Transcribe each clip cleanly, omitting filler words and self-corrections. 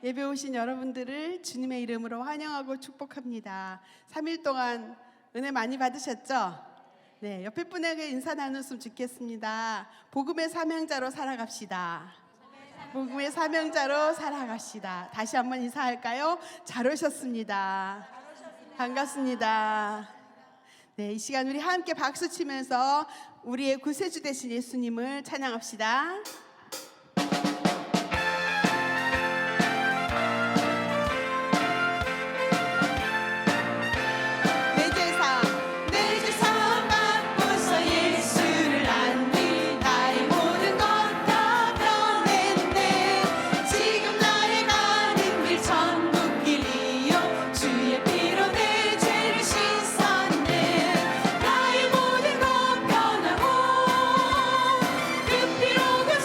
예배 오신 여러분들을 주님의 이름으로 환영하고 축복합니다. 3일 동안 은혜 많이 받으셨죠? 네, 옆에 분에게 인사 나눴으면 좋겠습니다. 복음의 사명자로 살아갑시다. 복음의 사명자로 살아갑시다. 다시 한번 인사할까요? 잘 오셨습니다. 반갑습니다. 네, 이 시간 우리 함께 박수 치면서 우리의 구세주 되신 예수님을 찬양합시다. 그 피로 그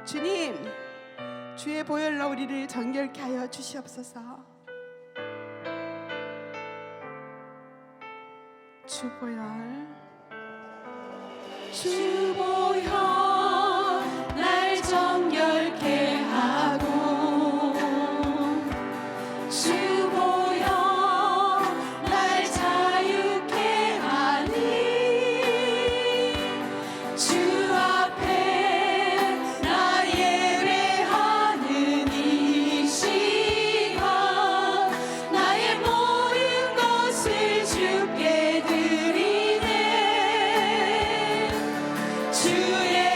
주님, 주의 보혈로 우리를 정결케 하여 주시옵소서. 주보혈, 주보혈 날 정결케 하고 주보혈 날 자유케 하니 주 앞에 나 예배하는 이 시간 나의 모든 것을 주께 드리네 주의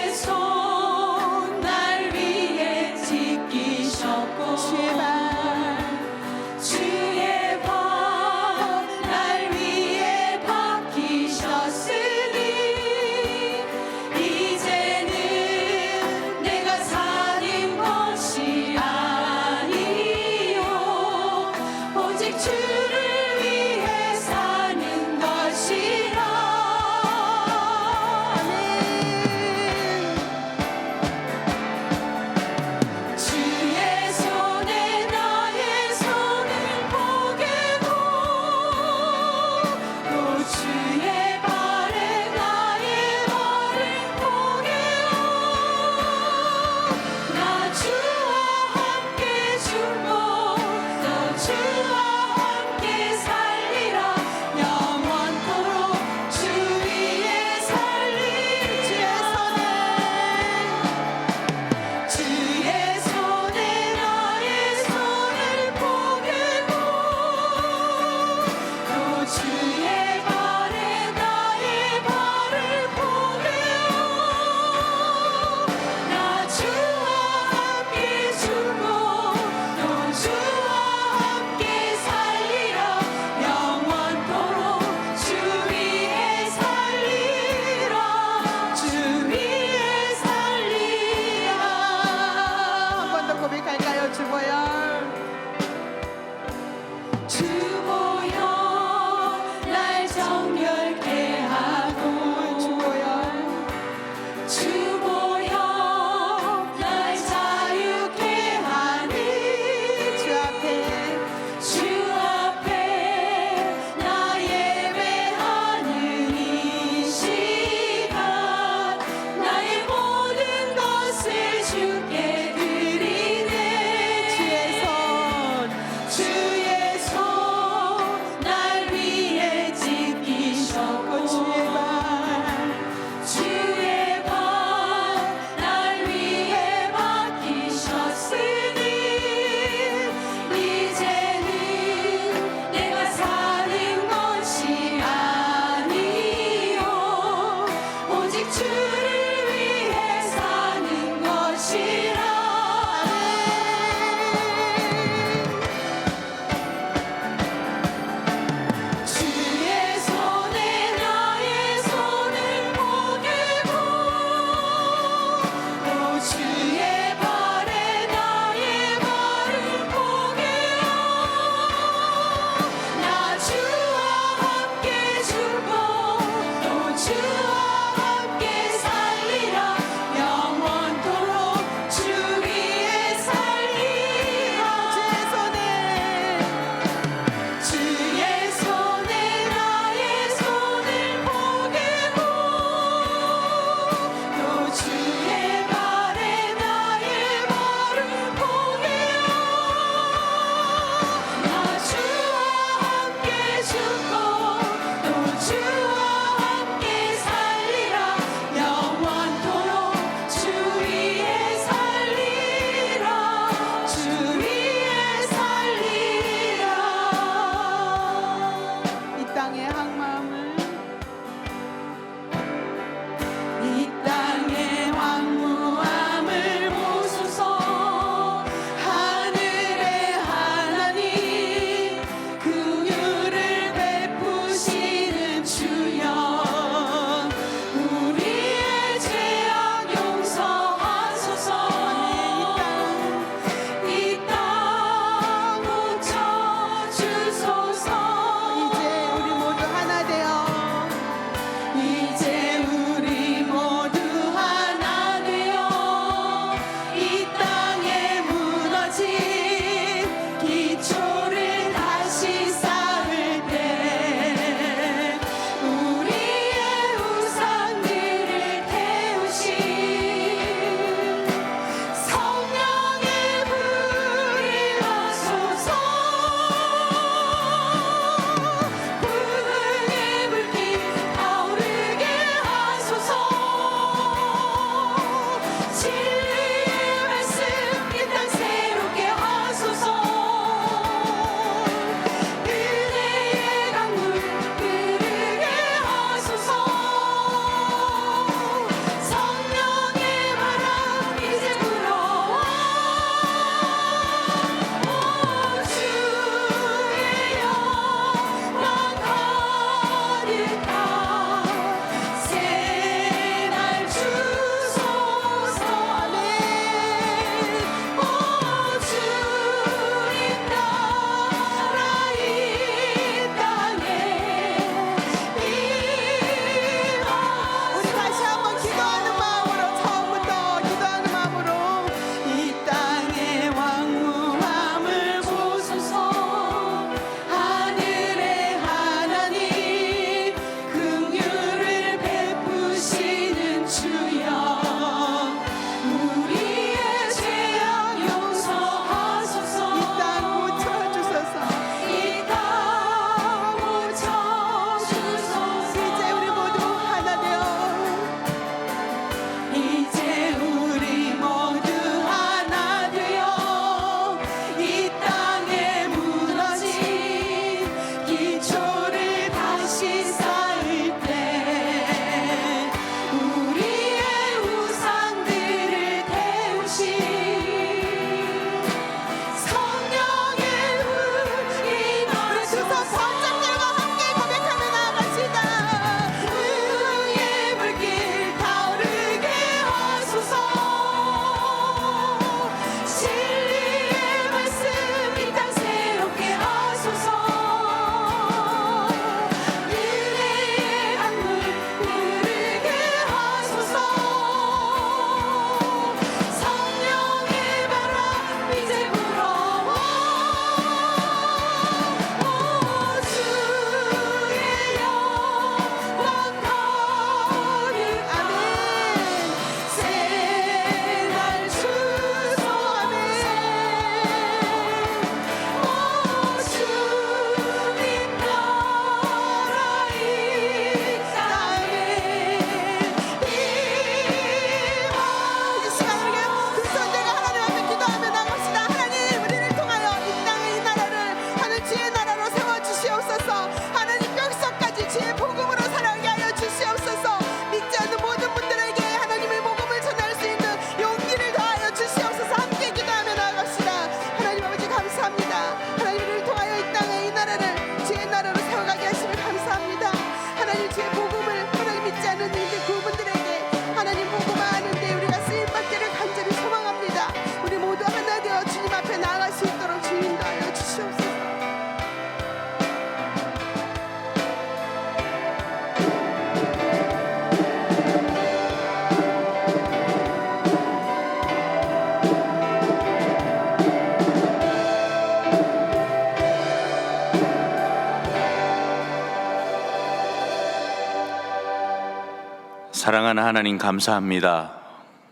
사랑하는 하나님 감사합니다.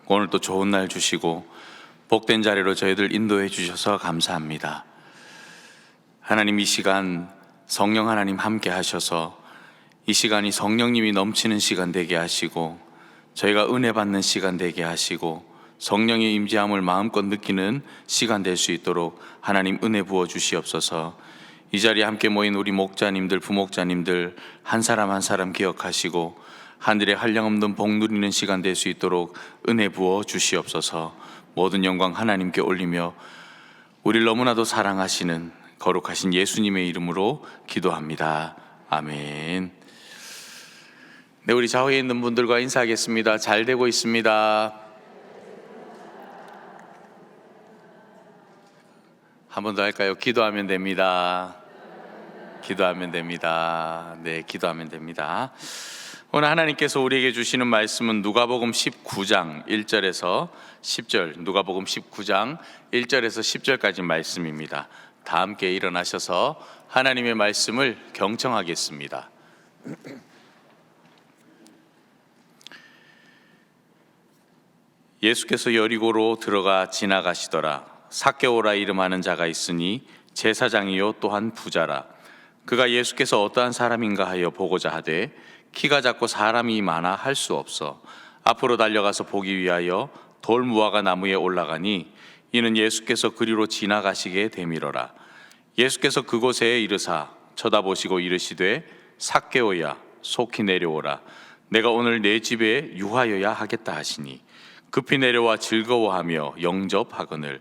오늘 또 좋은 날 주시고 복된 자리로 저희들 인도해 주셔서 감사합니다. 하나님, 이 시간 성령 하나님 함께 하셔서 이 시간이 성령님이 넘치는 시간 되게 하시고 저희가 은혜 받는 시간 되게 하시고 성령의 임재함을 마음껏 느끼는 시간 될 수 있도록 하나님 은혜 부어 주시옵소서. 이 자리에 함께 모인 우리 목자님들, 부목자님들 한 사람 한 사람 기억하시고 하늘의 한량없는 복 누리는 시간 될 수 있도록 은혜 부어 주시옵소서. 모든 영광 하나님께 올리며 우리를 너무나도 사랑하시는 거룩하신 예수님의 이름으로 기도합니다. 아멘. 네, 우리 좌우에 있는 분들과 인사하겠습니다. 잘 되고 있습니다. 한 번 더 할까요? 기도하면 됩니다. 기도하면 됩니다. 네, 기도하면 됩니다. 오늘 하나님께서 우리에게 주시는 말씀은 누가복음 19장 1절에서 10절, 누가복음 19장 1절에서 10절까지 말씀입니다. 다 함께 일어나셔서 하나님의 말씀을 경청하겠습니다. 예수께서 여리고로 들어가 지나가시더라. 삭개오라 이름하는 자가 있으니 제사장이요 또한 부자라. 그가 예수께서 어떠한 사람인가 하여 보고자 하되 키가 작고 사람이 많아 할 수 없어 앞으로 달려가서 보기 위하여 돌무화과 나무에 올라가니 이는 예수께서 그리로 지나가시게 되밀어라. 예수께서 그곳에 이르사 쳐다보시고 이르시되 삭개오야 속히 내려오라. 내가 오늘 내 집에 유하여야 하겠다 하시니 급히 내려와 즐거워하며 영접하거늘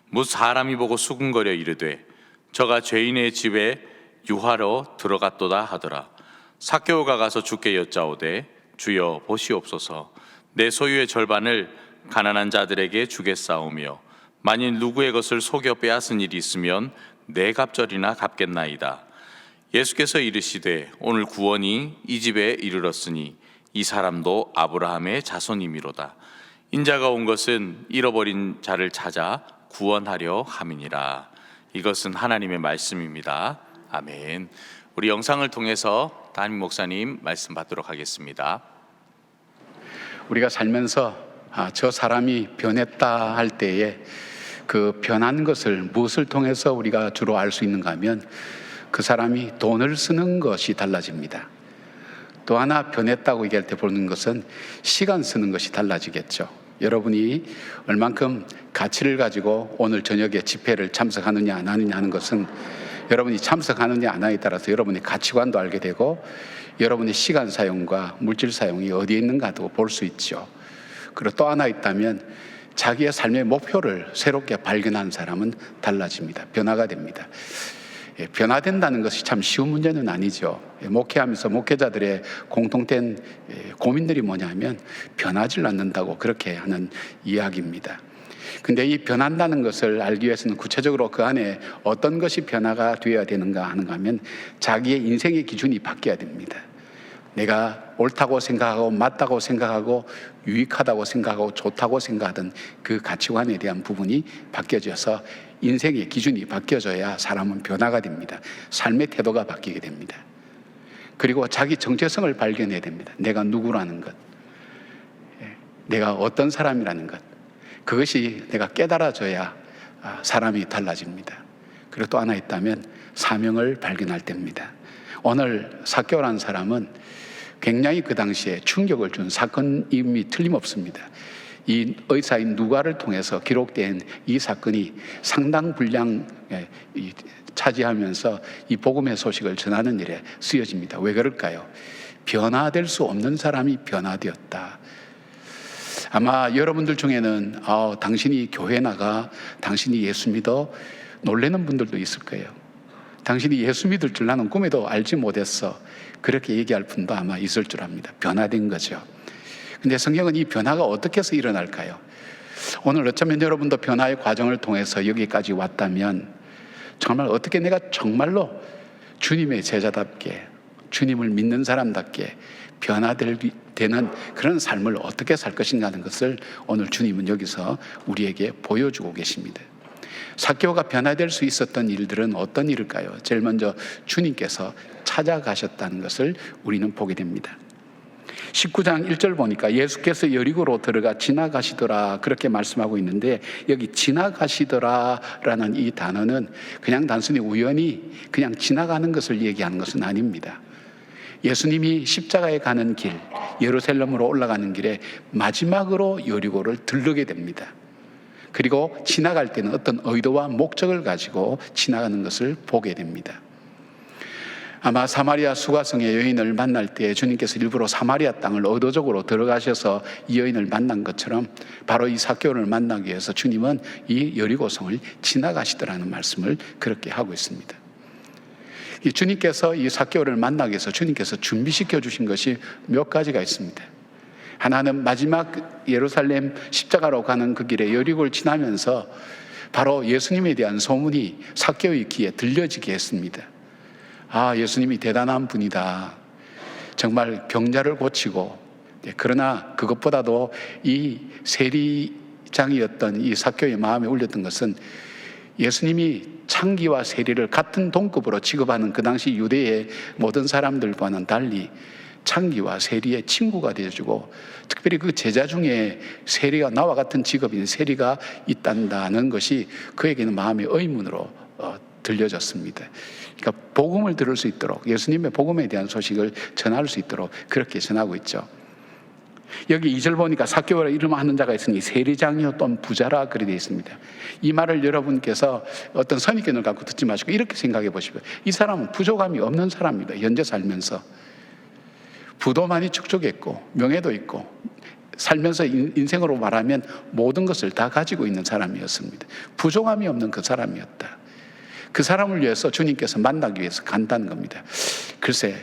무 사람이 보고 수군거려 이르되 저가 죄인의 집에 유하러 들어갔도다 하더라. 삭개오가 가서 주께 여짜오되 주여 보시옵소서. 내 소유의 절반을 가난한 자들에게 주겠사오며 만일 누구의 것을 속여 빼앗은 일이 있으면 네 갑절이나 갚겠나이다. 예수께서 이르시되 오늘 구원이 이 집에 이르렀으니 이 사람도 아브라함의 자손이미로다. 인자가 온 것은 잃어버린 자를 찾아 구원하려 함이니라. 이것은 하나님의 말씀입니다. 아멘. 우리 영상을 통해서 담임 목사님 말씀 받도록 하겠습니다. 우리가 살면서 저 사람이 변했다 할 때에 그 변한 것을 무엇을 통해서 우리가 주로 알 수 있는가 하면 그 사람이 돈을 쓰는 것이 달라집니다. 또 하나 변했다고 얘기할 때 보는 것은 시간 쓰는 것이 달라지겠죠. 여러분이 얼만큼 가치를 가지고 오늘 저녁에 집회를 참석하느냐 안 하느냐 하는 것은 여러분이 참석하느냐 안 하느냐에 따라서 여러분의 가치관도 알게 되고 여러분의 시간 사용과 물질 사용이 어디에 있는가도 볼 수 있죠. 그리고 또 하나 있다면 자기의 삶의 목표를 새롭게 발견한 사람은 달라집니다. 변화가 됩니다. 변화된다는 것이 참 쉬운 문제는 아니죠. 목회하면서 목회자들의 공통된 고민들이 뭐냐면 변하질 않는다고 그렇게 하는 이야기입니다. 근데 이 변한다는 것을 알기 위해서는 구체적으로 그 안에 어떤 것이 변화가 되어야 되는가 하는가 하면 자기의 인생의 기준이 바뀌어야 됩니다. 내가 옳다고 생각하고 맞다고 생각하고 유익하다고 생각하고 좋다고 생각하던 그 가치관에 대한 부분이 바뀌어져서 인생의 기준이 바뀌어져야 사람은 변화가 됩니다. 삶의 태도가 바뀌게 됩니다. 그리고 자기 정체성을 발견해야 됩니다. 내가 누구라는 것, 내가 어떤 사람이라는 것, 그것이 내가 깨달아져야 사람이 달라집니다. 그리고 또 하나 있다면 사명을 발견할 때입니다. 오늘 삭개오라는 사람은 굉장히 그 당시에 충격을 준 사건임이 틀림없습니다. 이 의사인 누가를 통해서 기록된 이 사건이 상당 분량 차지하면서 이 복음의 소식을 전하는 일에 쓰여집니다. 왜 그럴까요? 변화될 수 없는 사람이 변화되었다. 아마 여러분들 중에는 당신이 교회 나가, 당신이 예수 믿어 놀라는 분들도 있을 거예요. 당신이 예수 믿을 줄 나는 꿈에도 알지 못했어. 그렇게 얘기할 분도 아마 있을 줄 압니다. 변화된 거죠. 근데 성경은 이 변화가 어떻게 해서 일어날까요? 오늘 어쩌면 여러분도 변화의 과정을 통해서 여기까지 왔다면 정말 어떻게 내가 정말로 주님의 제자답게 주님을 믿는 사람답게 변화되는 그런 삶을 어떻게 살 것인가 하는 것을 오늘 주님은 여기서 우리에게 보여주고 계십니다. 삭개오가 변화될 수 있었던 일들은 어떤 일일까요? 제일 먼저 주님께서 찾아가셨다는 것을 우리는 보게 됩니다. 19장 1절 보니까 예수께서 여리고로 들어가 지나가시더라 그렇게 말씀하고 있는데, 여기 지나가시더라라는 이 단어는 그냥 단순히 우연히 그냥 지나가는 것을 얘기하는 것은 아닙니다. 예수님이 십자가에 가는 길, 예루살렘으로 올라가는 길에 마지막으로 여리고를 들르게 됩니다. 그리고 지나갈 때는 어떤 의도와 목적을 가지고 지나가는 것을 보게 됩니다. 아마 사마리아 수가성의 여인을 만날 때 주님께서 일부러 사마리아 땅을 의도적으로 들어가셔서 이 여인을 만난 것처럼 바로 이 삭개오를 만나기 위해서 주님은 이 여리고성을 지나가시더라는 말씀을 그렇게 하고 있습니다. 이 주님께서 이 삭개오를 만나기 위해서 주님께서 준비시켜 주신 것이 몇 가지가 있습니다. 하나는 마지막 예루살렘 십자가로 가는 그 길에 여리고를 지나면서 바로 예수님에 대한 소문이 삭개오의 귀에 들려지게 했습니다. 아, 예수님이 대단한 분이다. 정말 병자를 고치고, 그러나 그것보다도 이 세리장이었던 이 삭개오의 마음에 울렸던 것은 예수님이 창기와 세리를 같은 동급으로 취급하는 그 당시 유대의 모든 사람들과는 달리 창기와 세리의 친구가 되어주고, 특별히 그 제자 중에 세리가, 나와 같은 직업인 세리가 있단다는 것이 그에게는 마음의 의문으로 들려졌습니다. 그러니까 복음을 들을 수 있도록, 예수님의 복음에 대한 소식을 전할 수 있도록 그렇게 전하고 있죠. 여기 2절 보니까 삭개오라 이름 하는 자가 있으니 세리장이요 또는 부자라 그렇게 되어 있습니다. 이 말을 여러분께서 어떤 선입견을 갖고 듣지 마시고 이렇게 생각해 보십시오. 이 사람은 부족함이 없는 사람입니다. 현재 살면서 부도 많이 축적했고 명예도 있고 살면서 인생으로 말하면 모든 것을 다 가지고 있는 사람이었습니다. 부족함이 없는 그 사람이었다. 그 사람을 위해서 주님께서 만나기 위해서 간다는 겁니다. 글쎄,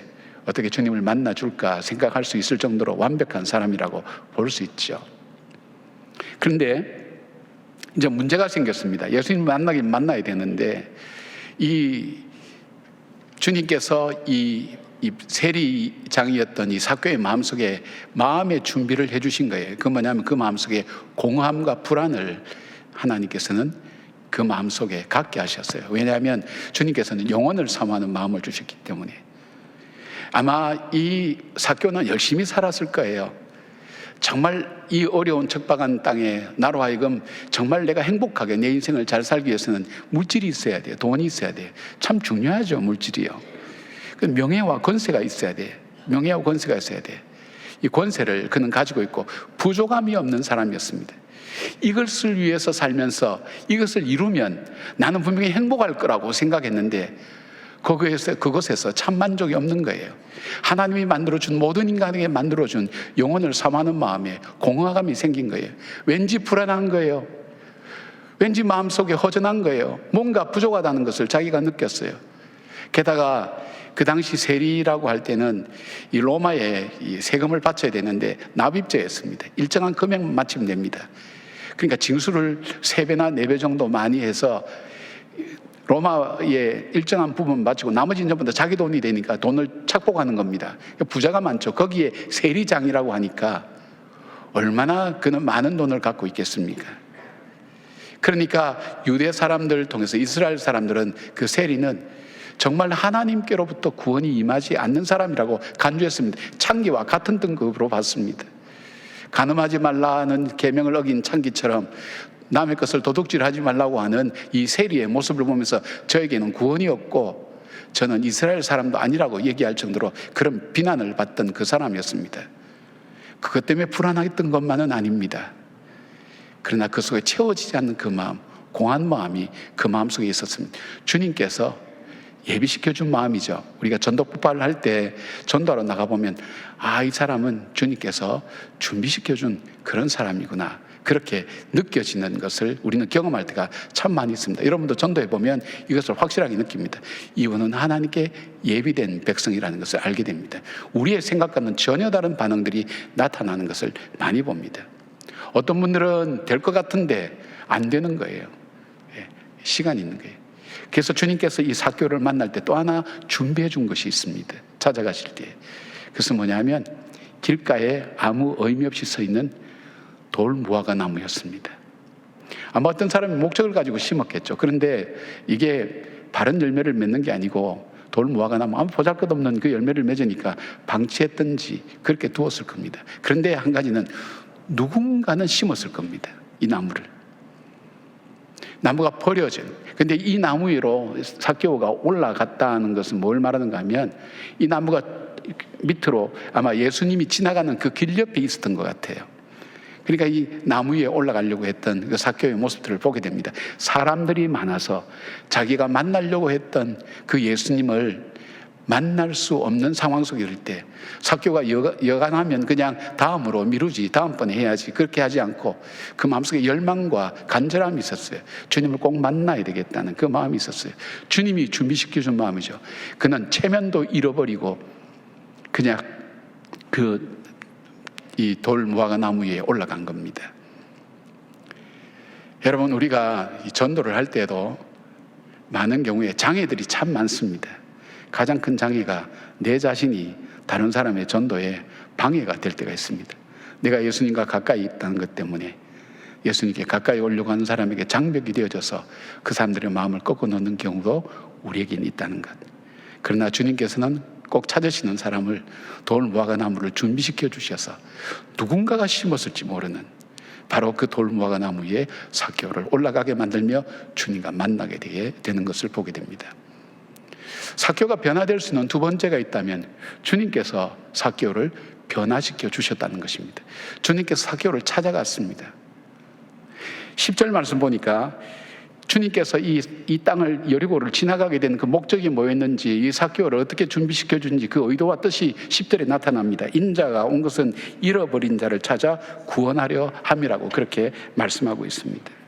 어떻게 주님을 만나줄까 생각할 수 있을 정도로 완벽한 사람이라고 볼 수 있죠. 그런데 이제 문제가 생겼습니다. 예수님 만나야 되는데 이 주님께서 이 세리장이었던 이 삭개오의 마음속에 마음의 준비를 해주신 거예요. 그 뭐냐면 그 마음속에 공허함과 불안을 하나님께서는 그 마음속에 갖게 하셨어요. 왜냐하면 주님께서는 영혼을 사모하는 마음을 주셨기 때문에. 아마 이 삭개오는 열심히 살았을 거예요. 정말 이 어려운 척박한 땅에 나로 하여금 정말 내가 행복하게 내 인생을 잘 살기 위해서는 물질이 있어야 돼요. 돈이 있어야 돼요. 참 중요하죠, 물질이요. 명예와 권세가 있어야 돼. 명예와 권세가 있어야 돼. 이 권세를 그는 가지고 있고 부족함이 없는 사람이었습니다. 이것을 위해서 살면서 이것을 이루면 나는 분명히 행복할 거라고 생각했는데 그것에서 참 만족이 없는 거예요. 하나님이 만들어준, 모든 인간에게 만들어준 영혼을 사모하는 마음에 공허감이 생긴 거예요. 왠지 불안한 거예요. 왠지 마음속에 허전한 거예요. 뭔가 부족하다는 것을 자기가 느꼈어요. 게다가 그 당시 세리라고 할 때는 이 로마에 이 세금을 바쳐야 되는데 납입죄였습니다. 일정한 금액만 맞추면 됩니다. 그러니까 징수를 3배나 4배 정도 많이 해서 로마의 일정한 부분 마치고 나머지는 전부 다 자기 돈이 되니까 돈을 착복하는 겁니다. 부자가 많죠. 거기에 세리장이라고 하니까 얼마나 그는 많은 돈을 갖고 있겠습니까? 그러니까 유대 사람들을 통해서 이스라엘 사람들은 그 세리는 정말 하나님께로부터 구원이 임하지 않는 사람이라고 간주했습니다. 창기와 같은 등급으로 봤습니다. 간음하지 말라는 계명을 어긴 창기처럼 남의 것을 도둑질하지 말라고 하는 이 세리의 모습을 보면서 저에게는 구원이 없고 저는 이스라엘 사람도 아니라고 얘기할 정도로 그런 비난을 받던 그 사람이었습니다. 그것 때문에 불안했던 것만은 아닙니다. 그러나 그 속에 채워지지 않는 그 마음, 공한 마음이 그 마음속에 있었습니다. 주님께서 예비시켜준 마음이죠. 우리가 전도폭발을 할 때 전도하러 나가보면 이 사람은 주님께서 준비시켜준 그런 사람이구나, 그렇게 느껴지는 것을 우리는 경험할 때가 참 많이 있습니다. 여러분도 전도해보면 이것을 확실하게 느낍니다. 이분은 하나님께 예비된 백성이라는 것을 알게 됩니다. 우리의 생각과는 전혀 다른 반응들이 나타나는 것을 많이 봅니다. 어떤 분들은 될 것 같은데 안 되는 거예요. 시간이 있는 거예요. 그래서 주님께서 이 삭개오를 만날 때 또 하나 준비해 준 것이 있습니다. 찾아가실 때. 그것은 뭐냐면 길가에 아무 의미 없이 서 있는 돌 무화과 나무였습니다. 아마 어떤 사람이 목적을 가지고 심었겠죠. 그런데 이게 바른 열매를 맺는 게 아니고 돌 무화과나무 아무 보잘것없는 그 열매를 맺으니까 방치했든지 그렇게 두었을 겁니다. 그런데 한 가지는 누군가는 심었을 겁니다. 이 나무를. 나무가 버려진. 근데 이 나무 위로 삭개오가 올라갔다는 것은 뭘 말하는가 하면 이 나무가 밑으로 아마 예수님이 지나가는 그 길 옆에 있었던 것 같아요. 그러니까 이 나무 위에 올라가려고 했던 그 삭개오의 모습들을 보게 됩니다. 사람들이 많아서 자기가 만나려고 했던 그 예수님을 만날 수 없는 상황 속에 있을 때 삭개오가 여간하면 그냥 다음으로 미루지, 다음번에 해야지, 그렇게 하지 않고 그 마음속에 열망과 간절함이 있었어요. 주님을 꼭 만나야 되겠다는 그 마음이 있었어요. 주님이 준비시켜 준 마음이죠. 그는 체면도 잃어버리고 그냥 이 돌 무화과 나무 위에 올라간 겁니다. 여러분, 우리가 이 전도를 할 때도 많은 경우에 장애들이 참 많습니다. 가장 큰 장애가 내 자신이 다른 사람의 전도에 방해가 될 때가 있습니다. 내가 예수님과 가까이 있다는 것 때문에 예수님께 가까이 오려고 하는 사람에게 장벽이 되어져서 그 사람들의 마음을 꺾어 놓는 경우도 우리에게는 있다는 것. 그러나 주님께서는 꼭 찾으시는 사람을 돌 무화과 나무를 준비시켜 주셔서 누군가가 심었을지 모르는 바로 그 돌 무화과 나무 위에 삭개오를 올라가게 만들며 주님과 만나게 되는 것을 보게 됩니다. 삭개오가 변화될 수 있는 두 번째가 있다면 주님께서 삭개오를 변화시켜 주셨다는 것입니다. 주님께서 삭개오를 찾아갔습니다. 10절 말씀 보니까 주님께서 이 땅을 여리고를 지나가게 된 그 목적이 뭐였는지, 이 삭개오를 어떻게 준비시켜 준지 그 의도와 뜻이 10절에 나타납니다. 인자가 온 것은 잃어버린 자를 찾아 구원하려 함이라고 그렇게 말씀하고 있습니다.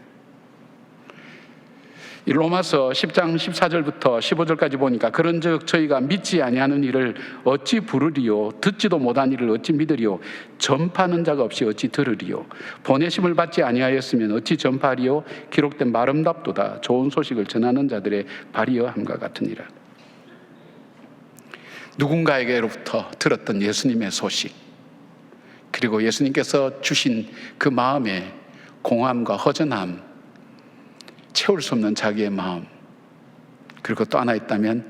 이 로마서 10장 14절부터 15절까지 보니까 그런즉 저희가 믿지 아니하는 일을 어찌 부르리요, 듣지도 못한 일을 어찌 믿으리요, 전파하는 자가 없이 어찌 들으리요, 보내심을 받지 아니하였으면 어찌 전파하리요, 기록된 아름답도다 좋은 소식을 전하는 자들의 발이여 함과 같으니라. 누군가에게로부터 들었던 예수님의 소식, 그리고 예수님께서 주신 그 마음의 공함과 허전함, 채울 수 없는 자기의 마음, 그리고 또 하나 있다면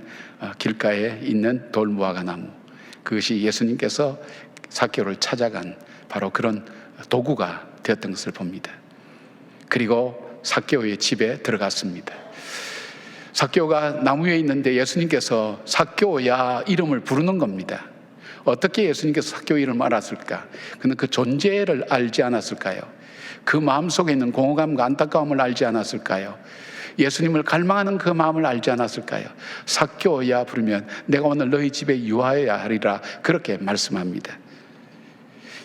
길가에 있는 돌 무화과 나무, 그것이 예수님께서 삭개오를 찾아간 바로 그런 도구가 되었던 것을 봅니다. 그리고 삭개오의 집에 들어갔습니다. 삭개오가 나무 위에 있는데 예수님께서 삭개오야 이름을 부르는 겁니다. 어떻게 예수님께서 삭개오의 이름을 알았을까? 그는 그 존재를 알지 않았을까요? 그 마음속에 있는 공허감과 안타까움을 알지 않았을까요? 예수님을 갈망하는 그 마음을 알지 않았을까요? 삭개오야 부르면 내가 오늘 너희 집에 유하여야 하리라 그렇게 말씀합니다.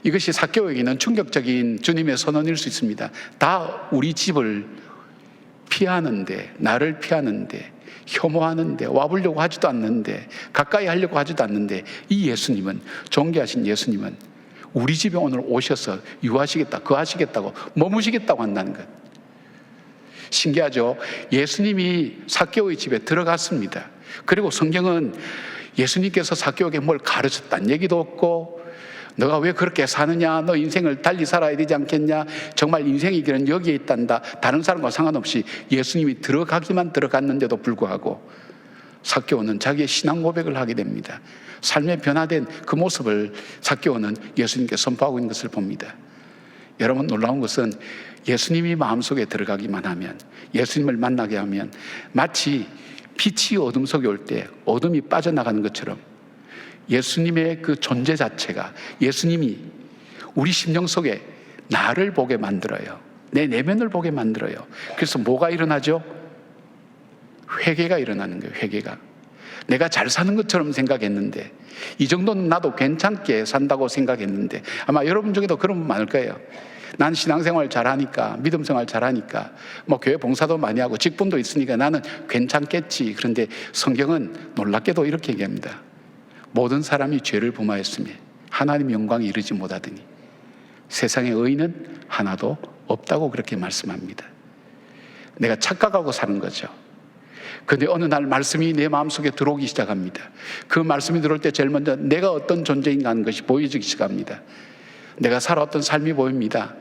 이것이 삭개오에게는 충격적인 주님의 선언일 수 있습니다. 다 우리 집을 피하는데, 나를 피하는데, 혐오하는데, 와보려고 하지도 않는데, 가까이 하려고 하지도 않는데, 이 예수님은, 존귀하신 예수님은 우리 집에 오늘 오셔서 유하시겠다, 거하시겠다고, 머무시겠다고 한다는 것. 신기하죠? 예수님이 삭개오의 집에 들어갔습니다. 그리고 성경은 예수님께서 삭개오에게 뭘 가르쳤다는 얘기도 없고, 너가 왜 그렇게 사느냐, 너 인생을 달리 살아야 되지 않겠냐, 정말 인생의 길은 여기에 있단다, 다른 사람과 상관없이 예수님이 들어가기만 들어갔는데도 불구하고 삭개오는 자기의 신앙 고백을 하게 됩니다. 삶의 변화된 그 모습을 삭개오는 예수님께 선포하고 있는 것을 봅니다. 여러분, 놀라운 것은 예수님이 마음속에 들어가기만 하면, 예수님을 만나게 하면 마치 빛이 어둠 속에 올 때 어둠이 빠져나가는 것처럼 예수님의 그 존재 자체가, 예수님이 우리 심령 속에 나를 보게 만들어요. 내 내면을 보게 만들어요. 그래서 뭐가 일어나죠? 회개가 일어나는 거예요. 회개가. 내가 잘 사는 것처럼 생각했는데, 이 정도는 나도 괜찮게 산다고 생각했는데, 아마 여러분 중에도 그런 분 많을 거예요. 난 신앙생활 잘하니까, 믿음생활 잘하니까, 교회 봉사도 많이 하고 직분도 있으니까 나는 괜찮겠지. 그런데 성경은 놀랍게도 이렇게 얘기합니다. 모든 사람이 죄를 범하였으며 하나님 영광에 이르지 못하더니 세상의 의인은 하나도 없다고 그렇게 말씀합니다. 내가 착각하고 사는 거죠. 그런데 어느 날 말씀이 내 마음속에 들어오기 시작합니다. 그 말씀이 들어올 때 제일 먼저 내가 어떤 존재인가 하는 것이 보여지기 시작합니다. 내가 살아왔던 삶이 보입니다.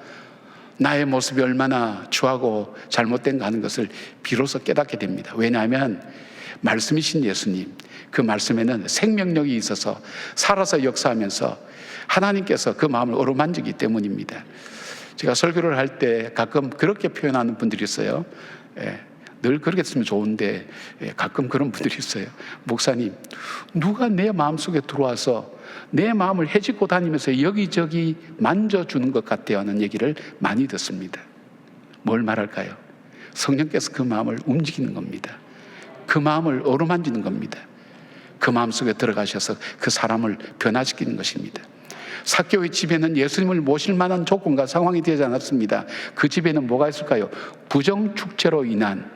나의 모습이 얼마나 추하고 잘못된가 하는 것을 비로소 깨닫게 됩니다. 왜냐하면 말씀이신 예수님, 그 말씀에는 생명력이 있어서 살아서 역사하면서 하나님께서 그 마음을 어루만지기 때문입니다. 제가 설교를 할 때 가끔 그렇게 표현하는 분들이 있어요. 늘 그렇게 쓰면 좋은데 가끔 그런 분들이 있어요. 목사님, 누가 내 마음속에 들어와서 내 마음을 헤집고 다니면서 여기저기 만져주는 것 같아요 하는 얘기를 많이 듣습니다. 뭘 말할까요? 성령께서 그 마음을 움직이는 겁니다. 그 마음을 어루만지는 겁니다. 그 마음속에 들어가셔서 그 사람을 변화시키는 것입니다. 삭개오의 집에는 예수님을 모실 만한 조건과 상황이 되지 않았습니다. 그 집에는 뭐가 있을까요? 부정축제로 인한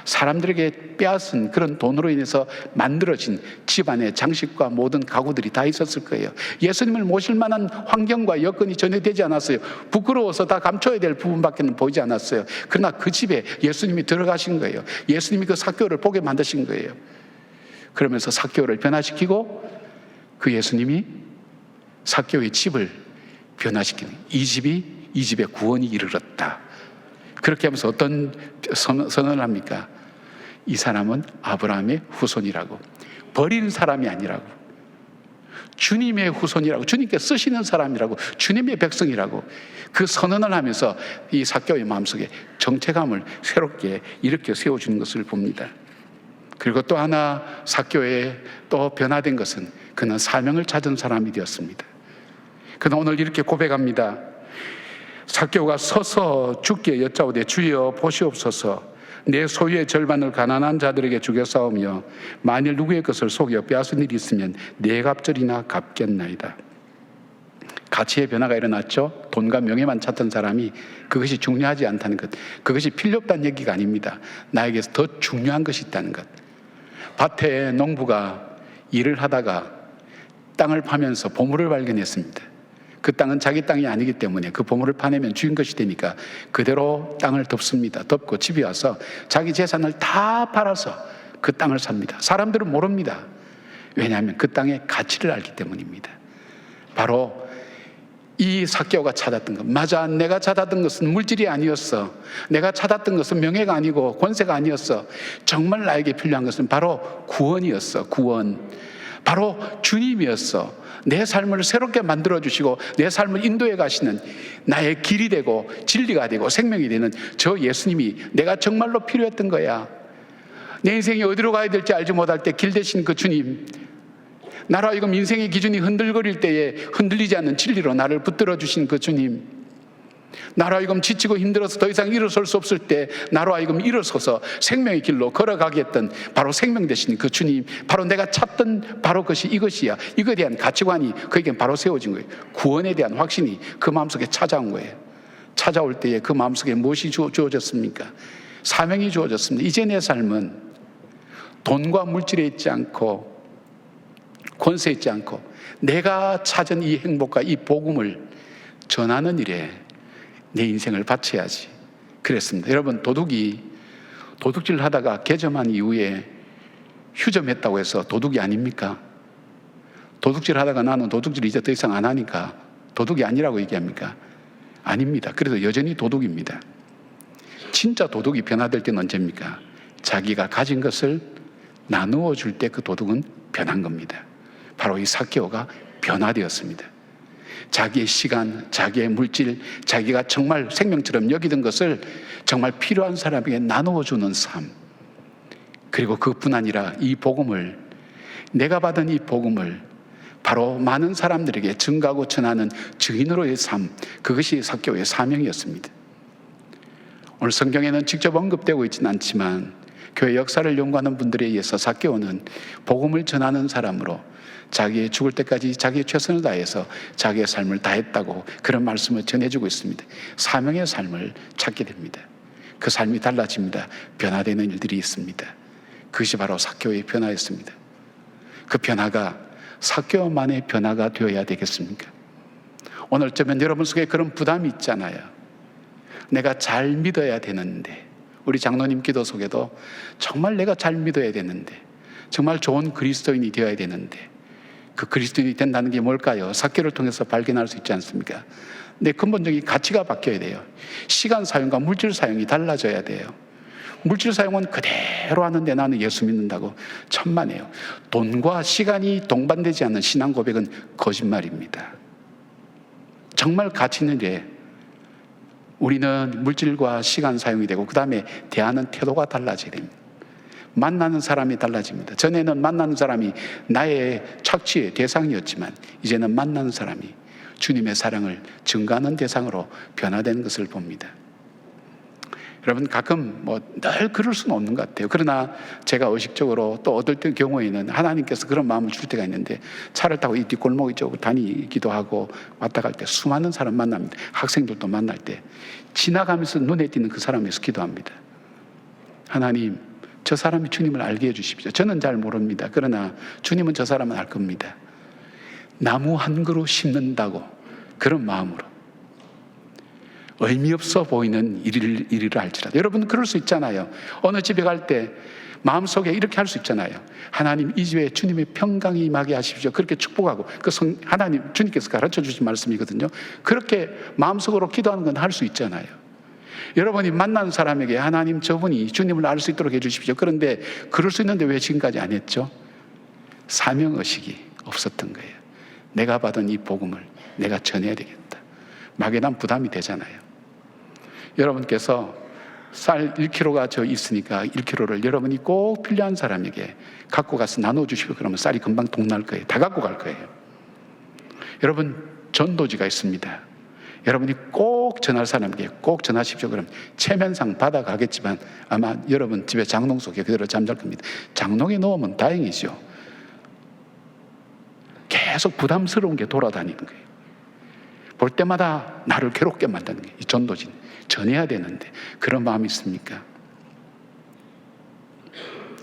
사람들에게 빼앗은 그런 돈으로 인해서 만들어진 집안의 장식과 모든 가구들이 다 있었을 거예요. 예수님을 모실 만한 환경과 여건이 전혀 되지 않았어요. 부끄러워서 다 감춰야 될 부분밖에 보이지 않았어요. 그러나 그 집에 예수님이 들어가신 거예요. 예수님이 그 삭개오를 보게 만드신 거예요. 그러면서 삭개오를 변화시키고 그 예수님이 삭개오의 집을 변화시키는, 이 집에 구원이 이르렀다. 그렇게 하면서 어떤 선언을 합니까? 이 사람은 아브라함의 후손이라고, 버린 사람이 아니라고, 주님의 후손이라고, 주님께 쓰시는 사람이라고, 주님의 백성이라고 그 선언을 하면서 이 삭개오의 마음속에 정체감을 새롭게 일으켜 세워주는 것을 봅니다. 그리고 또 하나 삭개오에 또 변화된 것은 그는 사명을 찾은 사람이 되었습니다. 그는 오늘 이렇게 고백합니다. 삭개오가 서서 주께 여짜오되 주여 보시옵소서, 내 소유의 절반을 가난한 자들에게 주겠사오며 만일 누구의 것을 속여 빼앗은 일이 있으면 네 갑절이나 갚겠나이다. 가치의 변화가 일어났죠. 돈과 명예만 찾던 사람이 그것이 중요하지 않다는 것, 그것이 필요 없다는 얘기가 아닙니다. 나에게서 더 중요한 것이 있다는 것. 밭에 농부가 일을 하다가 땅을 파면서 보물을 발견했습니다. 그 땅은 자기 땅이 아니기 때문에 그 보물을 파내면 주인 것이 되니까 그대로 땅을 덮습니다. 덮고 집에 와서 자기 재산을 다 팔아서 그 땅을 삽니다. 사람들은 모릅니다. 왜냐하면 그 땅의 가치를 알기 때문입니다. 바로 이 삭개오가 찾았던 것, 맞아, 내가 찾았던 것은 물질이 아니었어. 내가 찾았던 것은 명예가 아니고 권세가 아니었어. 정말 나에게 필요한 것은 바로 구원이었어. 구원, 바로 주님이었어. 내 삶을 새롭게 만들어주시고 내 삶을 인도해 가시는, 나의 길이 되고 진리가 되고 생명이 되는 저 예수님이 내가 정말로 필요했던 거야. 내 인생이 어디로 가야 될지 알지 못할 때 길 대신 그 주님, 나로 하여금 인생의 기준이 흔들거릴 때에 흔들리지 않는 진리로 나를 붙들어 주신 그 주님, 나로 하여금 지치고 힘들어서 더 이상 일어설 수 없을 때 나로 하여금 일어서서 생명의 길로 걸어가게 했던 바로 생명 되신 그 주님, 바로 내가 찾던 바로 것이 이것이야. 이거에 대한 가치관이 그에겐 바로 세워진 거예요. 구원에 대한 확신이 그 마음속에 찾아온 거예요. 찾아올 때에 그 마음속에 무엇이 주어졌습니까? 사명이 주어졌습니다. 이제 내 삶은 돈과 물질에 있지 않고 권세에 있지 않고 내가 찾은 이 행복과 이 복음을 전하는 일에 내 인생을 바쳐야지 그랬습니다. 여러분, 도둑질 하다가 개점한 이후에 휴점했다고 해서 도둑이 아닙니까? 도둑질 하다가 나는 도둑질 이제 더 이상 안 하니까 도둑이 아니라고 얘기합니까? 아닙니다. 그래서 여전히 도둑입니다. 진짜 도둑이 변화될 때는 언제입니까? 자기가 가진 것을 나누어 줄 때 그 도둑은 변한 겁니다. 바로 이 삭개오가 변화되었습니다. 자기의 시간, 자기의 물질, 자기가 정말 생명처럼 여기던 것을 정말 필요한 사람에게 나누어주는 삶, 그리고 그뿐 아니라 이 복음을, 내가 받은 이 복음을 바로 많은 사람들에게 증거하고 전하는 증인으로의 삶, 그것이 삭개오의 사명이었습니다. 오늘 성경에는 직접 언급되고 있지는 않지만 교회 역사를 연구하는 분들에 의해서 삭개오는 복음을 전하는 사람으로 자기의 죽을 때까지 자기의 최선을 다해서 자기의 삶을 다했다고 그런 말씀을 전해주고 있습니다. 사명의 삶을 찾게 됩니다. 그 삶이 달라집니다. 변화되는 일들이 있습니다. 그것이 바로 삭개오의 변화였습니다. 그 변화가 삭개오만의 변화가 되어야 되겠습니까? 오늘 어쩌면 여러분 속에 그런 부담이 있잖아요. 내가 잘 믿어야 되는데, 우리 장로님 기도 속에도 정말 내가 잘 믿어야 되는데, 정말 좋은 그리스도인이 되어야 되는데, 그 그리스도인이 된다는 게 뭘까요? 삭개오를 통해서 발견할 수 있지 않습니까? 내 근본적인 가치가 바뀌어야 돼요. 시간 사용과 물질 사용이 달라져야 돼요. 물질 사용은 그대로 하는데 나는 예수 믿는다고 천만에요. 돈과 시간이 동반되지 않는 신앙 고백은 거짓말입니다. 정말 가치 있는 게 우리는 물질과 시간 사용이 되고 그 다음에 대하는 태도가 달라져야 됩니다. 만나는 사람이 달라집니다. 전에는 만나는 사람이 나의 착취의 대상이었지만 이제는 만나는 사람이 주님의 사랑을 증가하는 대상으로 변화되는 것을 봅니다. 여러분 가끔 늘 그럴 수는 없는 것 같아요. 그러나 제가 의식적으로 또 어떨 때 경우에는 하나님께서 그런 마음을 줄 때가 있는데 차를 타고 이 뒷골목 이쪽으로 다니기도 하고 왔다 갈 때 수많은 사람 만납니다. 학생들도 만날 때 지나가면서 눈에 띄는 그 사람에서 기도합니다. 하나님, 저 사람이 주님을 알게 해주십시오. 저는 잘 모릅니다. 그러나 주님은 저 사람은 알 겁니다. 나무 한 그루 심는다고 그런 마음으로 의미 없어 보이는 일을 할지라도 여러분 그럴 수 있잖아요. 어느 집에 갈 때 마음속에 이렇게 할 수 있잖아요. 하나님 이 집에 주님의 평강이 임하게 하십시오. 그렇게 축복하고 하나님 주님께서 가르쳐 주신 말씀이거든요. 그렇게 마음속으로 기도하는 건 할 수 있잖아요. 여러분이 만난 사람에게 하나님 저분이 주님을 알 수 있도록 해주십시오. 그런데 그럴 수 있는데 왜 지금까지 안 했죠? 사명의식이 없었던 거예요. 내가 받은 이 복음을 내가 전해야 되겠다. 막연한 부담이 되잖아요. 여러분께서 쌀 1kg가 저 있으니까 1kg를 여러분이 꼭 필요한 사람에게 갖고 가서 나눠주시고 그러면 쌀이 금방 동날 거예요. 다 갖고 갈 거예요. 여러분 전도지가 있습니다. 여러분이 꼭 전할 사람에게 꼭 전하십시오. 그럼 체면상 받아가겠지만 아마 여러분 집에 장롱 속에 그대로 잠잘 겁니다. 장롱에 넣으면 다행이죠. 계속 부담스러운 게 돌아다니는 거예요. 볼 때마다 나를 괴롭게 만드는 게 이 전도진 전해야 되는데 그런 마음이 있습니까?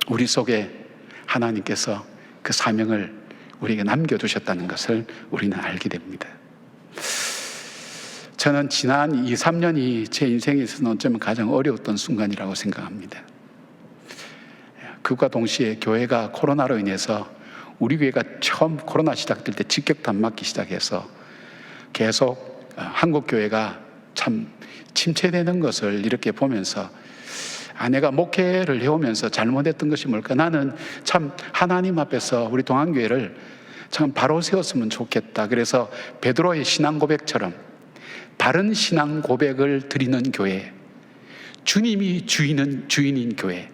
우리 속에 하나님께서 그 사명을 우리에게 남겨두셨다는 것을 우리는 알게 됩니다. 저는 지난 2, 3년이 제 인생에 있어서는 어쩌면 가장 어려웠던 순간이라고 생각합니다. 그것과 동시에 교회가 코로나로 인해서 우리 교회가 처음 코로나 시작될 때 직격탄 맞기 시작해서 계속 한국 교회가 참 침체되는 것을 이렇게 보면서 내가 목회를 해오면서 잘못했던 것이 뭘까? 나는 참 하나님 앞에서 우리 동안교회를 참 바로 세웠으면 좋겠다. 그래서 베드로의 신앙 고백처럼 바른 신앙 고백을 드리는 교회, 주님이 주인인 교회,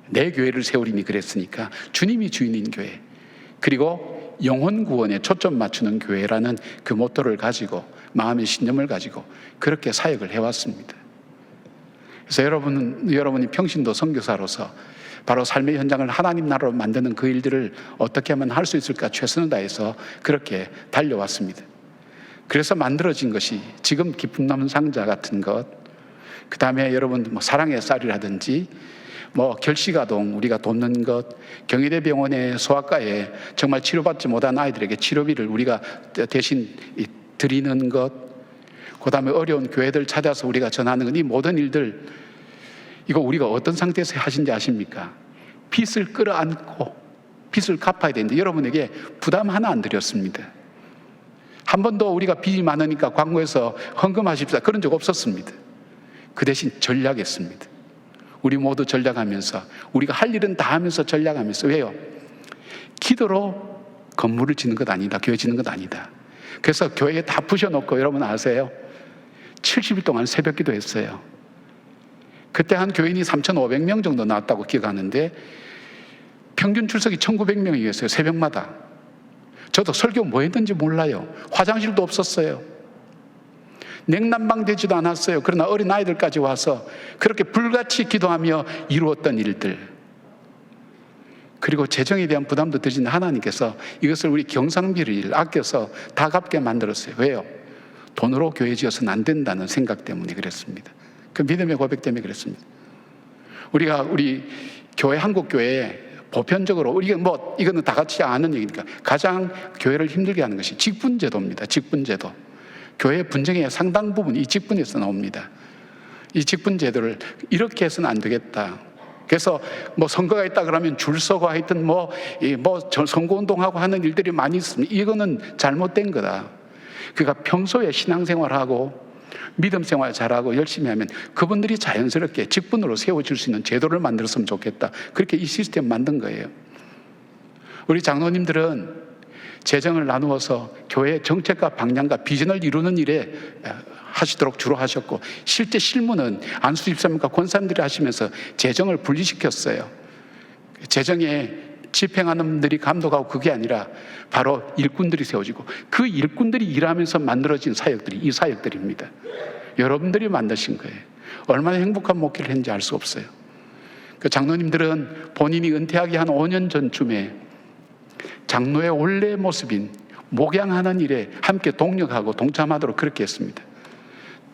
내 교회를 세우리니 그랬으니까 주님이 주인인 교회, 그리고 영혼 구원에 초점 맞추는 교회라는 그 모토를 가지고 마음의 신념을 가지고 그렇게 사역을 해왔습니다. 그래서 여러분이 평신도 선교사로서 바로 삶의 현장을 하나님 나라로 만드는 그 일들을 어떻게 하면 할 수 있을까 최선을 다해서 그렇게 달려왔습니다. 그래서 만들어진 것이 지금 기쁨 남은 상자 같은 것, 그 다음에 여러분 사랑의 쌀이라든지 결식아동 우리가 돕는 것, 경희대 병원의 소아과에 정말 치료받지 못한 아이들에게 치료비를 우리가 대신 드리는 것, 그 다음에 어려운 교회들 찾아서 우리가 전하는 것, 이 모든 일들 이거 우리가 어떤 상태에서 하신지 아십니까? 빚을 끌어안고 빚을 갚아야 되는데 여러분에게 부담 하나 안 드렸습니다. 한 번도 우리가 빚이 많으니까 광고에서 헌금하십시오 그런 적 없었습니다. 그 대신 전략했습니다. 우리 모두 전략하면서 우리가 할 일은 다 하면서 전략하면서 왜요? 기도로 건물을 짓는 것 아니다. 교회 짓는 것 아니다. 그래서 교회에 다 부셔놓고 여러분 아세요? 70일 동안 새벽 기도했어요. 그때 한 교인이 3,500명 정도 나왔다고 기억하는데 평균 출석이 1,900명이었어요. 새벽마다. 저도 설교 뭐 했는지 몰라요. 화장실도 없었어요. 냉난방 되지도 않았어요. 그러나 어린아이들까지 와서 그렇게 불같이 기도하며 이루었던 일들, 그리고 재정에 대한 부담도 드신 하나님께서 이것을 우리 경상비를 아껴서 다 갚게 만들었어요. 왜요? 돈으로 교회 지어서는 안 된다는 생각 때문에 그랬습니다. 그 믿음의 고백 때문에 그랬습니다. 우리 교회, 한국교회에 보편적으로 이거는 다 같이 아는 얘기니까 가장 교회를 힘들게 하는 것이 직분제도입니다. 직분제도. 교회 분쟁의 상당 부분이 이 직분에서 나옵니다. 이 직분제도를 이렇게 해서는 안 되겠다. 그래서 선거가 있다 그러면 줄 서고 하여튼 선거운동하고 하는 일들이 많이 있습니다. 이거는 잘못된 거다. 그러니까 평소에 신앙생활하고 믿음 생활 잘하고 열심히 하면 그분들이 자연스럽게 직분으로 세워질 수 있는 제도를 만들었으면 좋겠다. 그렇게 이 시스템 만든 거예요. 우리 장로님들은 재정을 나누어서 교회 정책과 방향과 비전을 이루는 일에 하시도록 주로 하셨고, 실제 실무는 안수 집사님과 권사님들이 하시면서 재정을 분리시켰어요. 재정에 집행하는 분들이 감독하고, 그게 아니라 바로 일꾼들이 세워지고, 그 일꾼들이 일하면서 만들어진 사역들이 이 사역들입니다. 여러분들이 만드신 거예요. 얼마나 행복한 목회를 했는지 알 수 없어요. 그 장로님들은 본인이 은퇴하기 한 5년 전쯤에 장로의 원래 모습인 목양하는 일에 함께 동력하고 동참하도록 그렇게 했습니다.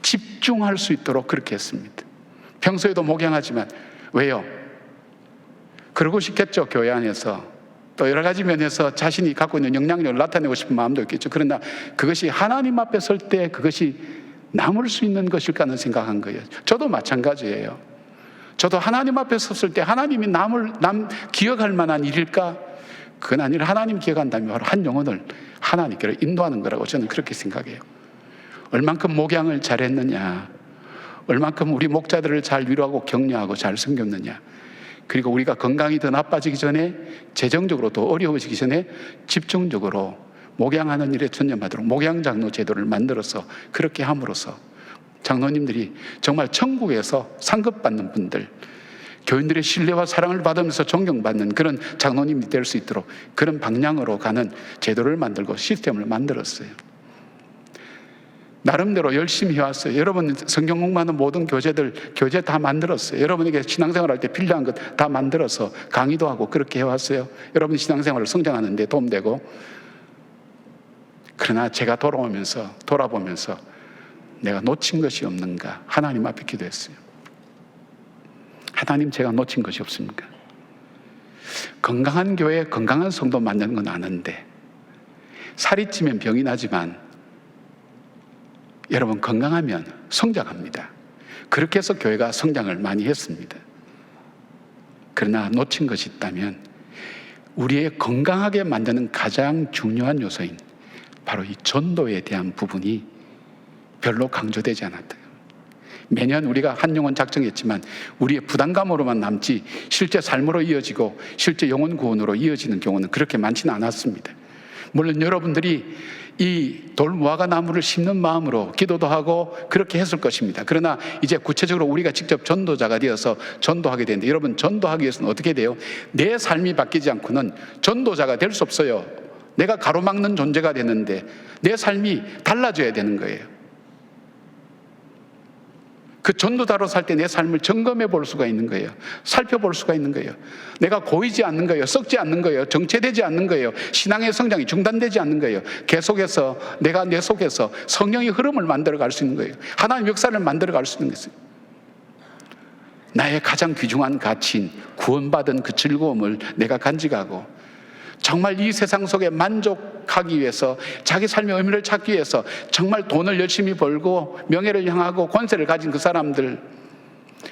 집중할 수 있도록 그렇게 했습니다. 평소에도 목양하지만, 왜요? 그러고 싶겠죠. 교회 안에서 또 여러 가지 면에서 자신이 갖고 있는 영향력을 나타내고 싶은 마음도 있겠죠. 그러나 그것이 하나님 앞에 설 때 그것이 남을 수 있는 것일까 하는 생각한 거예요. 저도 마찬가지예요. 저도 하나님 앞에 섰을 때 하나님이 남 기억할 만한 일일까? 그건 아니라 하나님 기억한다면 바로 한 영혼을 하나님께로 인도하는 거라고 저는 그렇게 생각해요. 얼만큼 목양을 잘했느냐, 얼만큼 우리 목자들을 잘 위로하고 격려하고 잘 섬겼느냐, 그리고 우리가 건강이 더 나빠지기 전에, 재정적으로 더 어려워지기 전에 집중적으로 목양하는 일에 전념하도록 목양장로 제도를 만들어서 그렇게 함으로써 장로님들이 정말 천국에서 상급받는 분들, 교인들의 신뢰와 사랑을 받으면서 존경받는 그런 장로님이 될 수 있도록 그런 방향으로 가는 제도를 만들고 시스템을 만들었어요. 나름대로 열심히 해왔어요. 여러분 성경 공부하는 모든 교재 다 만들었어요. 여러분에게 신앙생활할 때 필요한 것 다 만들어서 강의도 하고 그렇게 해왔어요. 여러분 신앙생활을 성장하는 데 도움되고. 그러나 제가 돌아보면서 내가 놓친 것이 없는가 하나님 앞에 기도했어요. 하나님, 제가 놓친 것이 없습니까? 건강한 교회, 건강한 성도 만드는 건 아는데, 살이 찌면 병이 나지만 여러분 건강하면 성장합니다. 그렇게 해서 교회가 성장을 많이 했습니다. 그러나 놓친 것이 있다면 우리의 건강하게 만드는 가장 중요한 요소인 바로 이 전도에 대한 부분이 별로 강조되지 않았다. 매년 우리가 한 영혼 작정했지만 우리의 부담감으로만 남지 실제 삶으로 이어지고 실제 영혼 구원으로 이어지는 경우는 그렇게 많지는 않았습니다. 물론 여러분들이 이 돌무화과 나무를 심는 마음으로 기도도 하고 그렇게 했을 것입니다. 그러나 이제 구체적으로 우리가 직접 전도자가 되어서 전도하게 되는데, 여러분 전도하기 위해서는 어떻게 돼요? 내 삶이 바뀌지 않고는 전도자가 될 수 없어요. 내가 가로막는 존재가 되는데 내 삶이 달라져야 되는 거예요. 그 전도자로 살 때 내 삶을 점검해 볼 수가 있는 거예요. 살펴볼 수가 있는 거예요. 내가 고이지 않는 거예요. 썩지 않는 거예요. 정체되지 않는 거예요. 신앙의 성장이 중단되지 않는 거예요. 계속해서 내가 내 속에서 성령의 흐름을 만들어 갈 수 있는 거예요. 하나님 역사를 만들어 갈 수 있는 거예요. 나의 가장 귀중한 가치인 구원받은 그 즐거움을 내가 간직하고, 정말 이 세상 속에 만족하기 위해서, 자기 삶의 의미를 찾기 위해서 정말 돈을 열심히 벌고 명예를 향하고 권세를 가진 그 사람들,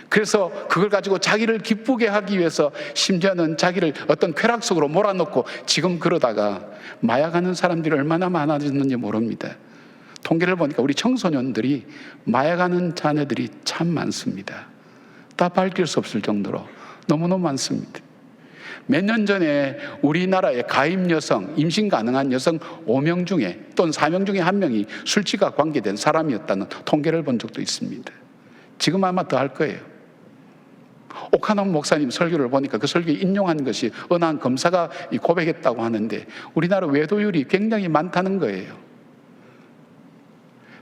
그래서 그걸 가지고 자기를 기쁘게 하기 위해서 심지어는 자기를 어떤 쾌락 속으로 몰아넣고 지금 그러다가 마약하는 사람들이 얼마나 많아졌는지 모릅니다. 통계를 보니까 우리 청소년들이 마약하는 자녀들이 참 많습니다. 다 밝힐 수 없을 정도로 너무너무 많습니다. 몇 년 전에 우리나라의 가임 여성, 임신 가능한 여성 5명 중에 또는 4명 중에 1명이 술취가 관계된 사람이었다는 통계를 본 적도 있습니다. 지금 아마 더 할 거예요. 오카노 목사님 설교를 보니까 그 설교에 인용한 것이 어느 한 검사가 고백했다고 하는데, 우리나라 외도율이 굉장히 많다는 거예요.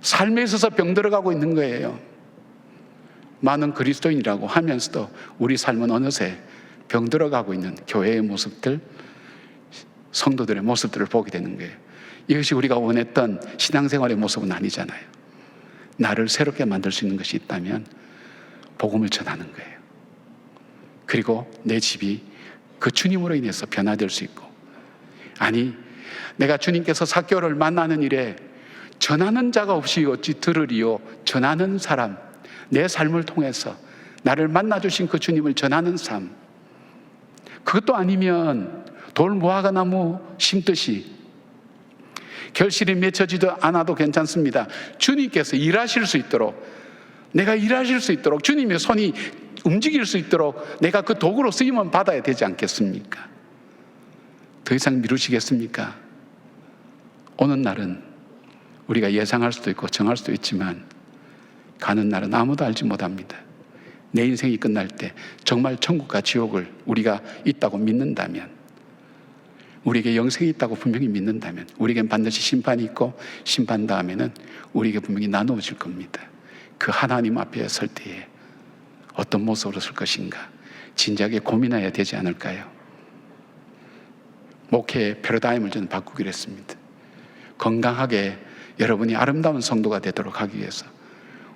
삶에 있어서 병들어가고 있는 거예요. 많은 그리스도인이라고 하면서도 우리 삶은 어느새 병들어가고 있는 교회의 모습들, 성도들의 모습들을 보게 되는 거예요. 이것이 우리가 원했던 신앙생활의 모습은 아니잖아요. 나를 새롭게 만들 수 있는 것이 있다면 복음을 전하는 거예요. 그리고 내 집이 그 주님으로 인해서 변화될 수 있고, 아니 내가 주님께서 삭개오를 만나는 일에 전하는 자가 없이 어찌 들으리요. 전하는 사람, 내 삶을 통해서 나를 만나주신 그 주님을 전하는 삶, 그것도 아니면 돌무화과 나무 심듯이 결실이 맺혀지지 않아도 괜찮습니다. 주님께서 일하실 수 있도록, 내가 일하실 수 있도록, 주님의 손이 움직일 수 있도록 내가 그 도구로 쓰임을 받아야 되지 않겠습니까? 더 이상 미루시겠습니까? 오는 날은 우리가 예상할 수도 있고 정할 수도 있지만 가는 날은 아무도 알지 못합니다. 내 인생이 끝날 때 정말 천국과 지옥을 우리가 있다고 믿는다면, 우리에게 영생이 있다고 분명히 믿는다면, 우리에겐 반드시 심판이 있고 심판 다음에는 우리에게 분명히 나누어질 겁니다. 그 하나님 앞에 설 때에 어떤 모습으로 설 것인가 진지하게 고민해야 되지 않을까요? 목회의 패러다임을 저는 바꾸기로 했습니다. 건강하게 여러분이 아름다운 성도가 되도록 하기 위해서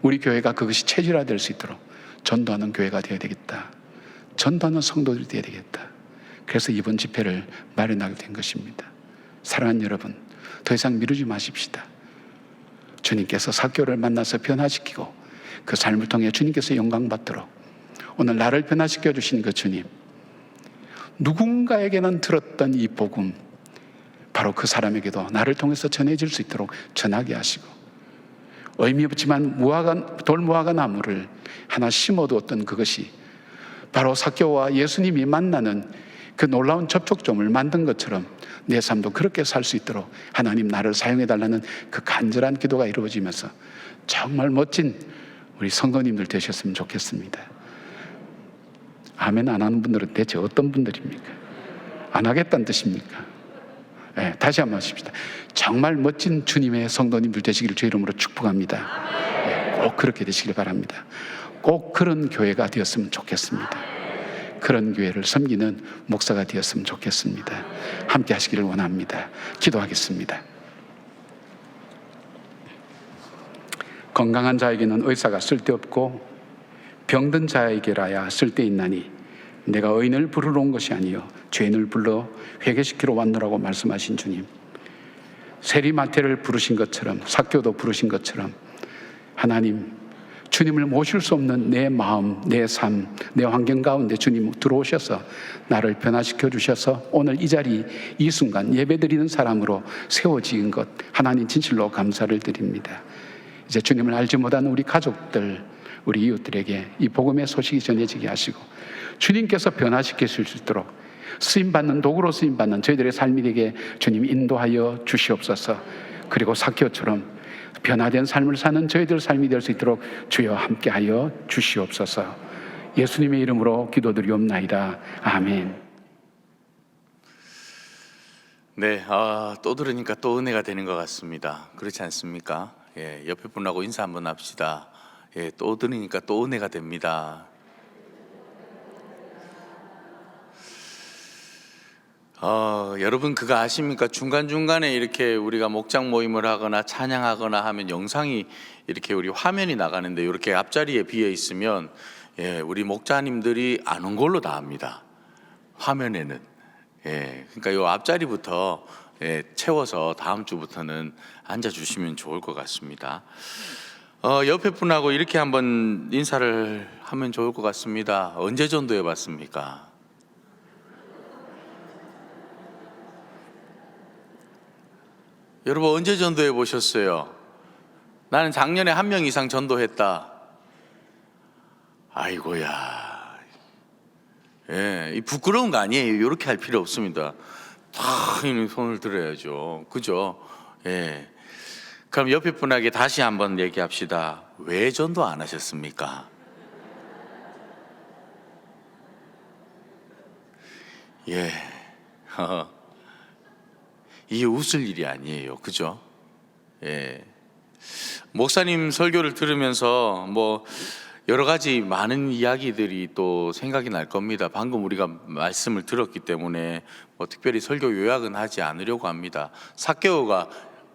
우리 교회가 그것이 체질화될 수 있도록 전도하는 교회가 되어야 되겠다. 전도하는 성도들이 되어야 되겠다. 그래서 이번 집회를 마련하게 된 것입니다. 사랑하는 여러분, 더 이상 미루지 마십시다. 주님께서 삭개오를 만나서 변화시키고 그 삶을 통해 주님께서 영광 받도록 오늘 나를 변화시켜 주신 그 주님, 누군가에게는 들었던 이 복음 바로 그 사람에게도 나를 통해서 전해질 수 있도록 전하게 하시고, 의미 없지만 돌무화과 나무를 하나 심어두었던 그것이 바로 삭개오와 예수님이 만나는 그 놀라운 접촉점을 만든 것처럼 내 삶도 그렇게 살 수 있도록 하나님 나를 사용해달라는 그 간절한 기도가 이루어지면서 정말 멋진 우리 성도님들 되셨으면 좋겠습니다. 아멘 안 하는 분들은 대체 어떤 분들입니까? 안 하겠다는 뜻입니까? 네, 다시 한번 하십시다. 정말 멋진 주님의 성도님들 되시기를 주 이름으로 축복합니다. 네, 꼭 그렇게 되시길 바랍니다. 꼭 그런 교회가 되었으면 좋겠습니다. 그런 교회를 섬기는 목사가 되었으면 좋겠습니다. 함께 하시기를 원합니다. 기도하겠습니다. 건강한 자에게는 의사가 쓸데없고 병든 자에게라야 쓸데있나니 내가 의인을 부르러 온 것이 아니요 죄인을 불러 회개시키러 왔노라고 말씀하신 주님, 세리마태를 부르신 것처럼 삭개오도 부르신 것처럼 하나님, 주님을 모실 수 없는 내 마음, 내 삶, 내 환경 가운데 주님 들어오셔서 나를 변화시켜 주셔서 오늘 이 자리, 이 순간 예배드리는 사람으로 세워진 것 하나님 진실로 감사를 드립니다. 이제 주님을 알지 못하는 우리 가족들, 우리 이웃들에게 이 복음의 소식이 전해지게 하시고 주님께서 변화시키실 수 있도록 쓰임받는 도구로 쓰임받는 저희들의 삶이 되게 주님 인도하여 주시옵소서. 그리고 삭개오처럼 변화된 삶을 사는 저희들 삶이 될 수 있도록 주여 함께하여 주시옵소서. 예수님의 이름으로 기도드리옵나이다. 아멘. 네, 또 들으니까 또 은혜가 되는 것 같습니다. 그렇지 않습니까? 예, 옆에 분하고 인사 한번 합시다. 예, 또 들으니까 또 은혜가 됩니다. 여러분 그거 아십니까? 중간중간에 이렇게 우리가 목장 모임을 하거나 찬양하거나 하면 영상이 이렇게 우리 화면이 나가는데 이렇게 앞자리에 비어 있으면 예, 우리 목자님들이 안 온 걸로 다 압니다. 화면에는. 예, 그러니까 요 앞자리부터 예, 채워서 다음 주부터는 앉아주시면 좋을 것 같습니다. 옆에 분하고 이렇게 한번 인사를 하면 좋을 것 같습니다. 언제 전도해 봤습니까? 여러분 언제 전도해 보셨어요? 나는 작년에 1명 이상 전도했다. 아이고야. 예, 부끄러운 거 아니에요. 이렇게 할 필요 없습니다. 다 손을 들어야죠. 그죠? 예. 그럼 옆에 분에게 다시 한번 얘기합시다. 왜 전도 안 하셨습니까? 예. 이게 웃을 일이 아니에요. 그죠? 예. 목사님 설교를 들으면서 뭐 여러 가지 많은 이야기들이 또 생각이 날 겁니다. 방금 우리가 말씀을 들었기 때문에 뭐 특별히 설교 요약은 하지 않으려고 합니다. 삭개오가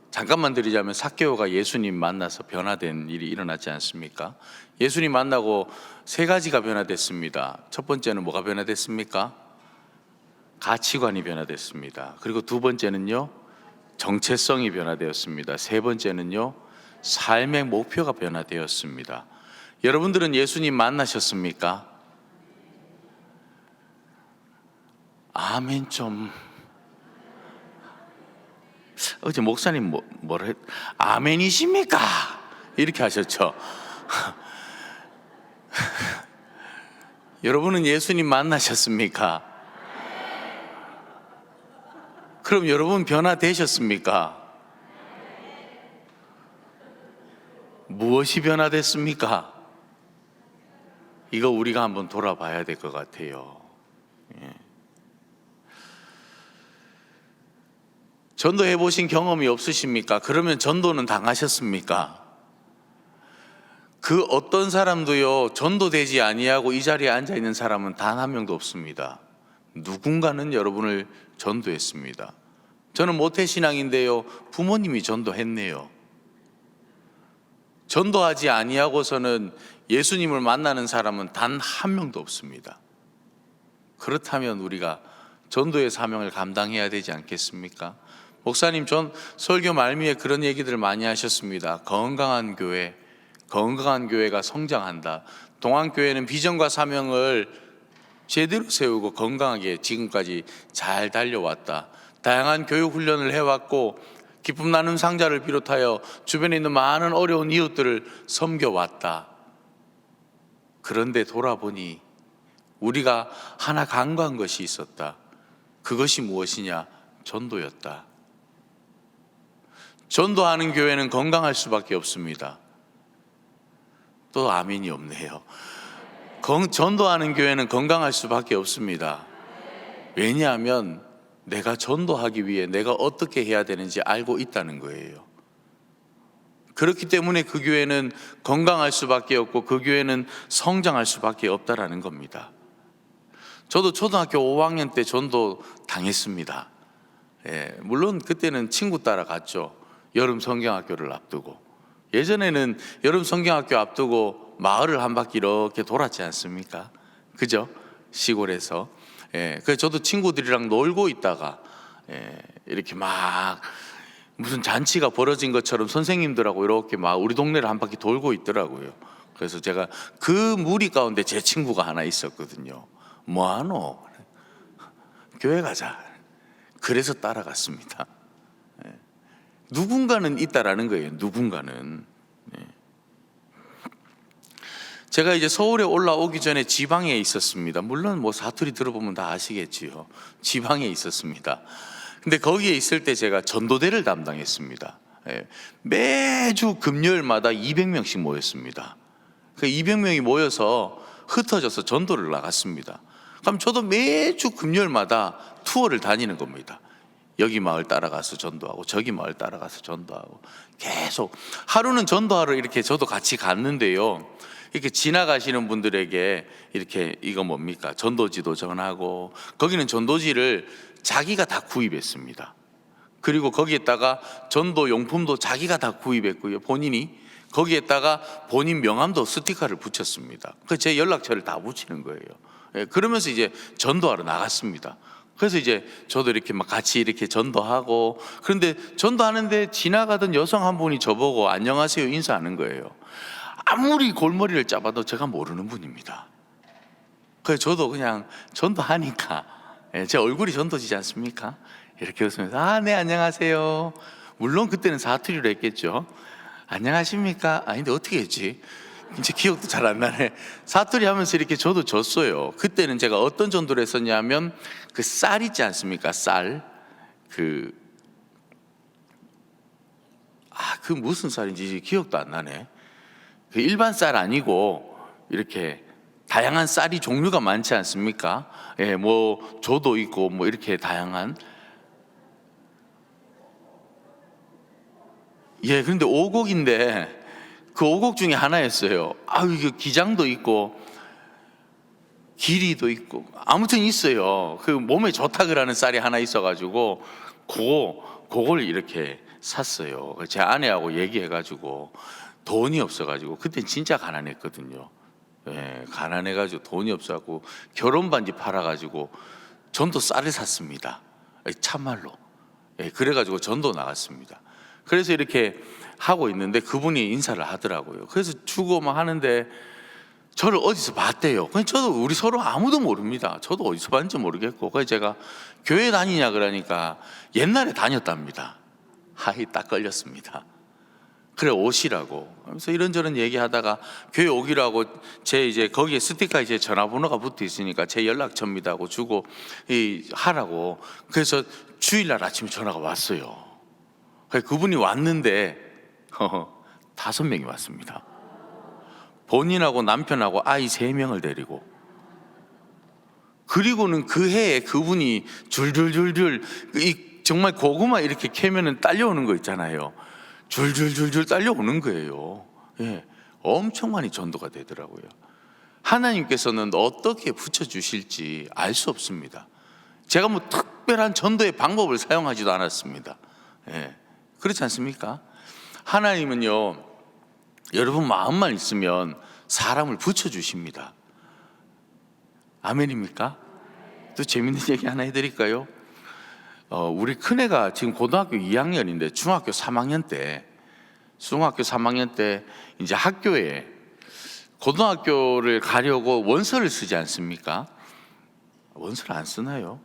잠깐만 드리자면 삭개오가 예수님 만나서 변화된 일이 일어났지 않습니까? 예수님 만나고 3가지가 변화됐습니다. 첫 번째는 뭐가 변화됐습니까? 가치관이 변화됐습니다. 그리고 2번째는요, 정체성이 변화되었습니다. 3번째는요, 삶의 목표가 변화되었습니다. 여러분들은 예수님 만나셨습니까? 아멘 좀. 어제 목사님 뭐라 했? 아멘이십니까? 이렇게 하셨죠. 여러분은 예수님 만나셨습니까? 그럼 여러분 변화되셨습니까? 무엇이 변화됐습니까? 이거 우리가 한번 돌아봐야 될 것 같아요. 예. 전도해 보신 경험이 없으십니까? 그러면 전도는 당하셨습니까? 그 어떤 사람도요, 전도되지 아니하고 이 자리에 앉아 있는 사람은 단 한 명도 없습니다. 누군가는 여러분을 전도했습니다. 저는 모태신앙인데요, 부모님이 전도했네요. 전도하지 아니하고서는 예수님을 만나는 사람은 단 한 명도 없습니다. 그렇다면 우리가 전도의 사명을 감당해야 되지 않겠습니까? 목사님, 전 설교 말미에 그런 얘기들을 많이 하셨습니다. 건강한 교회가 성장한다. 동안교회는 비전과 사명을 제대로 세우고 건강하게 지금까지 잘 달려왔다. 다양한 교육 훈련을 해왔고 기쁨 나눔 상자를 비롯하여 주변에 있는 많은 어려운 이웃들을 섬겨왔다. 그런데 돌아보니 우리가 하나 간과한 것이 있었다. 그것이 무엇이냐? 전도였다. 전도하는 교회는 건강할 수밖에 없습니다. 또 아멘이 없네요. 전도하는 교회는 건강할 수밖에 없습니다. 왜냐하면 내가 전도하기 위해 내가 어떻게 해야 되는지 알고 있다는 거예요. 그렇기 때문에 그 교회는 건강할 수밖에 없고 그 교회는 성장할 수밖에 없다라는 겁니다. 저도 초등학교 5학년 때 전도 당했습니다. 물론 그때는 친구 따라 갔죠. 여름 성경학교를 앞두고. 예전에는 여름 성경학교 앞두고 마을을 한 바퀴 이렇게 돌았지 않습니까? 그죠? 시골에서. 그래서 저도 친구들이랑 놀고 있다가 이렇게 막 무슨 잔치가 벌어진 것처럼 선생님들하고 이렇게 막 우리 동네를 한 바퀴 돌고 있더라고요. 그래서 제가 그 무리 가운데 제 친구가 하나 있었거든요. 뭐하노? 교회 가자. 그래서 따라갔습니다. 누군가는 있다라는 거예요. 누군가는. 제가 이제 서울에 올라오기 전에 지방에 있었습니다. 물론 뭐 사투리 들어보면 다 아시겠지요. 지방에 있었습니다. 근데 거기에 있을 때 제가 전도대를 담당했습니다. 매주 금요일마다 200명씩 모였습니다. 그 200명이 모여서 흩어져서 전도를 나갔습니다. 그럼 저도 매주 금요일마다 투어를 다니는 겁니다. 여기 마을 따라가서 전도하고 저기 마을 따라가서 전도하고 계속 하루는 전도하러 이렇게 저도 같이 갔는데요. 이렇게 지나가시는 분들에게 이렇게 이거 뭡니까? 전도지도 전하고 거기는 전도지를 자기가 다 구입했습니다. 그리고 거기에다가 전도 용품도 자기가 다 구입했고요. 본인이 거기에다가 본인 명함도 스티커를 붙였습니다. 그래서 제 연락처를 다 붙이는 거예요. 그러면서 이제 전도하러 나갔습니다. 그래서 이제 저도 이렇게 막 같이 이렇게 전도하고, 그런데 전도하는데 지나가던 여성 한 분이 저보고 안녕하세요 인사하는 거예요. 아무리 골머리를 잡아도 제가 모르는 분입니다. 그래서 저도 그냥 전도하니까 제 얼굴이 전도지지 않습니까? 이렇게 웃으면서 네 안녕하세요. 물론 그때는 사투리로 했겠죠. 안녕하십니까? 근데 어떻게 했지? 이제 기억도 잘 안 나네. 사투리 하면서 이렇게 저도 졌어요. 그때는 제가 어떤 전도를 했었냐면 그 쌀 있지 않습니까? 쌀. 그 무슨 쌀인지 기억도 안 나네. 그 일반 쌀 아니고 이렇게 다양한 쌀이 종류가 많지 않습니까? 뭐 조도 있고 뭐 이렇게 다양한. 그런데 오곡인데 그 오곡 중에 하나였어요. 이게 기장도 있고 길이도 있고 아무튼 있어요. 그 몸에 좋다 그러는 쌀이 하나 있어가지고 그걸 이렇게 샀어요. 제 아내하고 얘기해가지고 돈이 없어가지고 그때 진짜 가난했거든요. 가난해가지고 돈이 없어갖고 결혼 반지 팔아가지고 전도 쌀을 샀습니다. 참말로. 그래가지고 전도 나갔습니다. 그래서 이렇게 하고 있는데 그분이 인사를 하더라고요. 그래서 주고 막 하는데 저를 어디서 봤대요. 저도 우리 서로 아무도 모릅니다. 저도 어디서 봤는지 모르겠고. 그래서 제가 교회 다니냐 그러니까 옛날에 다녔답니다. 하이 딱 걸렸습니다. 그래 오시라고. 그래서 이런저런 얘기하다가 교회 오기라고 제 이제 거기에 스티커에 제 전화번호가 붙어 있으니까 제 연락처입니다 하고 주고 하라고. 그래서 주일날 아침에 전화가 왔어요. 그분이 왔는데 5명이 왔습니다. 본인하고 남편하고 아이 3명을 데리고. 그리고는 그 해에 그분이 줄줄줄줄 정말 고구마 이렇게 캐면은 딸려오는 거 있잖아요. 줄줄줄줄 딸려오는 거예요. 예, 엄청 많이 전도가 되더라고요. 하나님께서는 어떻게 붙여주실지 알 수 없습니다. 제가 뭐 특별한 전도의 방법을 사용하지도 않았습니다. 예, 그렇지 않습니까? 하나님은요, 여러분 마음만 있으면 사람을 붙여주십니다. 아멘입니까? 또 재밌는 얘기 하나 해드릴까요? 우리 큰애가 지금 고등학교 2학년인데 중학교 3학년 때 이제 학교에 고등학교를 가려고 원서를 쓰지 않습니까? 원서를 안 쓰나요?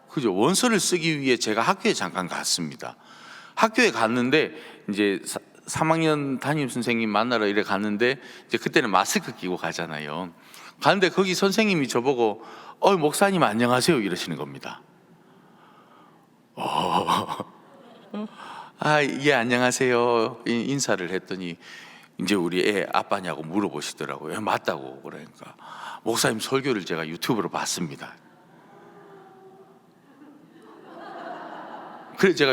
그죠? 원서를 쓰기 위해 제가 학교에 잠깐 갔습니다. 학교에 갔는데 이제 3학년 담임 선생님 만나러 이래 갔는데 이제 그때는 마스크 끼고 가잖아요. 갔는데 거기 선생님이 저보고 목사님 안녕하세요 이러시는 겁니다. 예 안녕하세요 인사를 했더니 이제 우리 애 아빠냐고 물어보시더라고요. 맞다고. 그러니까 목사님 설교를 제가 유튜브로 봤습니다. 그래 제가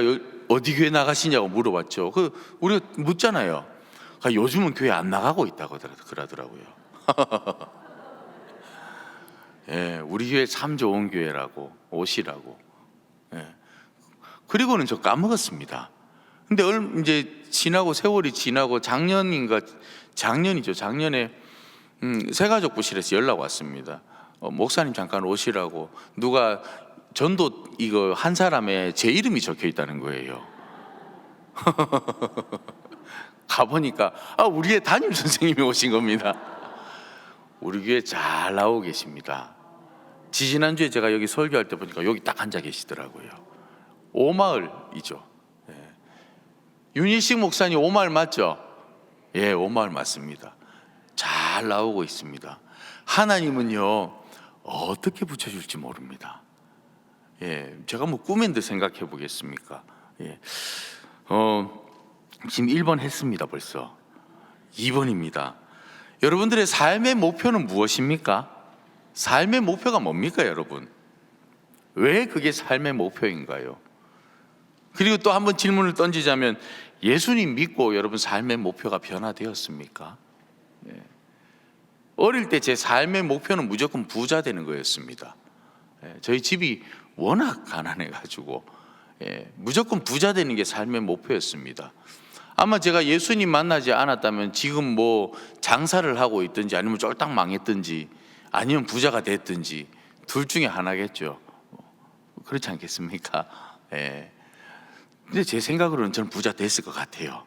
어디 교회 나가시냐고 물어봤죠. 우리가 묻잖아요. 요즘은 교회 안 나가고 있다고 그러더라고요. 예, 우리 교회 참 좋은 교회라고 오시라고. 예. 그리고는 저 까먹었습니다. 근데 이제 지나고 세월이 지나고 작년이죠. 작년에 새가족부실에서 연락 왔습니다. 목사님 잠깐 오시라고. 누가 전도 이거 한 사람에 제 이름이 적혀 있다는 거예요. 가보니까 우리의 담임 선생님이 오신 겁니다. 우리 교회 잘 나오고 계십니다. 지지난주에 제가 여기 설교할 때 보니까 여기 딱 앉아 계시더라고요. 오마을이죠. 예. 윤일식 목사님 오마을 맞죠? 예, 오마을 맞습니다. 잘 나오고 있습니다. 하나님은요 어떻게 붙여줄지 모릅니다. 예, 제가 뭐 꿈인 듯 생각해 보겠습니까? 예. 지금 1번 했습니다. 벌써 2번입니다. 여러분들의 삶의 목표는 무엇입니까? 삶의 목표가 뭡니까, 여러분? 왜 그게 삶의 목표인가요? 그리고 또 한번 질문을 던지자면 예수님 믿고 여러분 삶의 목표가 변화되었습니까? 네. 어릴 때 제 삶의 목표는 무조건 부자 되는 거였습니다. 저희 집이 워낙 가난해가지고 무조건 부자 되는 게 삶의 목표였습니다. 아마 제가 예수님 만나지 않았다면 지금 뭐 장사를 하고 있든지 아니면 쫄딱 망했든지 아니면 부자가 됐든지 둘 중에 하나겠죠. 그렇지 않겠습니까? 예. 근데 제 생각으로는 저는 부자 됐을 것 같아요.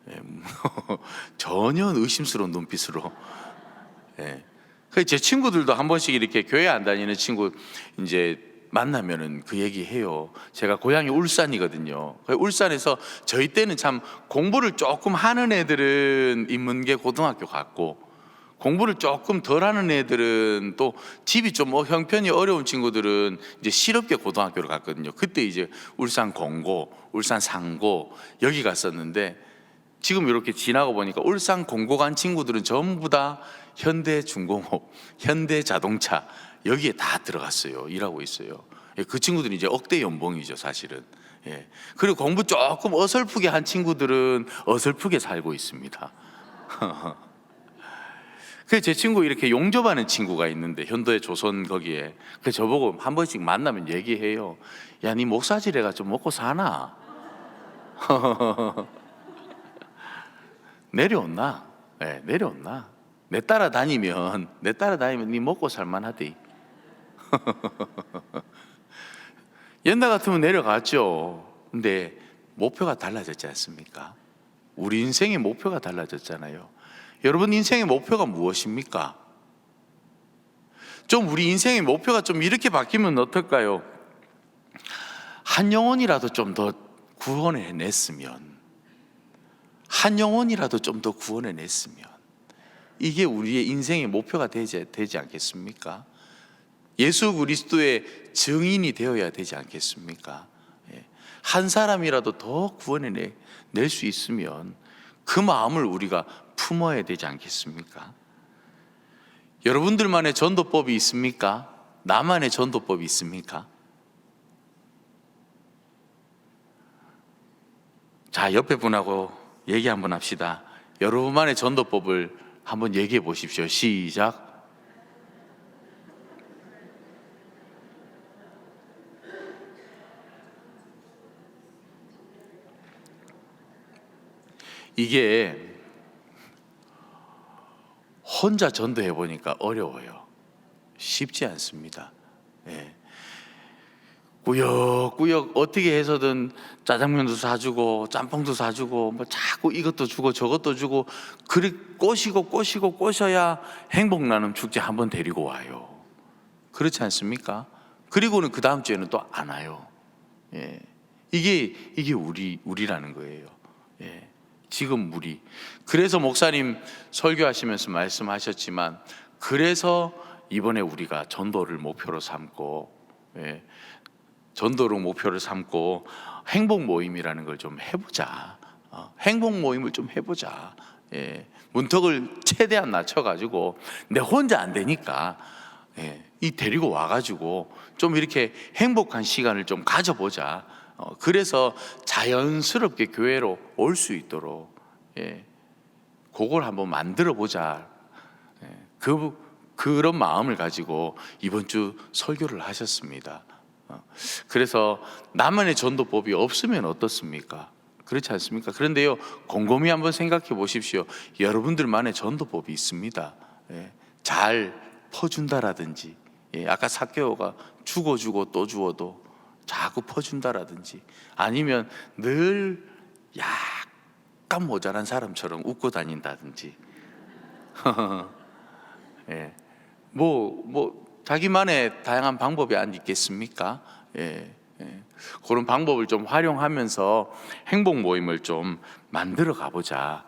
예. 전혀 의심스러운 눈빛으로. 예. 제 친구들도 한 번씩 이렇게 교회 안 다니는 친구 이제 만나면은 그 얘기 해요. 제가 고향이 울산이거든요. 울산에서 저희 때는 참 공부를 조금 하는 애들은 인문계 고등학교 갔고 공부를 조금 덜 하는 애들은 또 집이 좀 형편이 어려운 친구들은 이제 실업계 고등학교를 갔거든요. 그때 이제 울산 공고, 울산 상고 여기 갔었는데 지금 이렇게 지나고 보니까 울산 공고 간 친구들은 전부 다 현대중공업, 현대자동차 여기에 다 들어갔어요. 일하고 있어요. 그 친구들이 이제 억대 연봉이죠, 사실은. 예. 그리고 공부 조금 어설프게 한 친구들은 어설프게 살고 있습니다. 그래서 제 친구 이렇게 용접하는 친구가 있는데 현대 조선 거기에 그래서 저보고 한 번씩 만나면 얘기해요. 야, 네 목사지래가 좀 먹고 사나? 내려온나? 네, 내려온나? 내 따라다니면 네 먹고 살만하대. 옛날 같으면 내려갔죠. 근데 목표가 달라졌지 않습니까? 우리 인생의 목표가 달라졌잖아요. 여러분 인생의 목표가 무엇입니까? 좀 우리 인생의 목표가 좀 이렇게 바뀌면 어떨까요? 한 영혼이라도 좀 더 구원해냈으면, 한 영혼이라도 좀 더 구원해냈으면 이게 우리의 인생의 목표가 되지 않겠습니까? 예수 그리스도의 증인이 되어야 되지 않겠습니까? 한 사람이라도 더 구원해낼 수 있으면 그 마음을 우리가 품어야 되지 않겠습니까? 여러분들만의 전도법이 있습니까? 나만의 전도법이 있습니까? 자, 옆에 분하고 얘기 한번 합시다. 여러분만의 전도법을 한번 얘기해 보십시오. 시작. 이게 혼자 전도해 보니까 어려워요. 쉽지 않습니다. 예. 꾸역꾸역 어떻게 해서든 짜장면도 사주고 짬뽕도 사주고 뭐 자꾸 이것도 주고 저것도 주고, 그래 꼬셔야 행복나눔 축제 한번 데리고 와요. 그렇지 않습니까? 그리고는 그 다음 주에는 또 안 와요. 예. 이게 우리라는 거예요. 예. 지금 우리. 그래서 목사님 설교하시면서 말씀하셨지만, 그래서 이번에 우리가 전도를 목표로 삼고, 예, 전도를 목표를 삼고 행복 모임이라는 걸 좀 해보자. 행복 모임을 좀 해보자. 예, 문턱을 최대한 낮춰가지고 내 혼자 안 되니까, 예, 이 데리고 와가지고 좀 이렇게 행복한 시간을 좀 가져보자. 그래서 자연스럽게 교회로 올 수 있도록, 예, 그걸 한번 만들어 보자. 예, 그런 마음을 가지고 이번 주 설교를 하셨습니다. 그래서 나만의 전도법이 없으면 어떻습니까? 그렇지 않습니까? 그런데요, 곰곰이 한번 생각해 보십시오. 여러분들만의 전도법이 있습니다. 예, 잘 퍼준다라든지, 예, 아까 삭개오가 주고 또 주어도 자꾸 퍼준다라든지, 아니면 늘 약간 모자란 사람처럼 웃고 다닌다든지, 예, 자기만의 다양한 방법이 안 있겠습니까? 예, 그런 방법을 좀 활용하면서 행복 모임을 좀 만들어 가보자.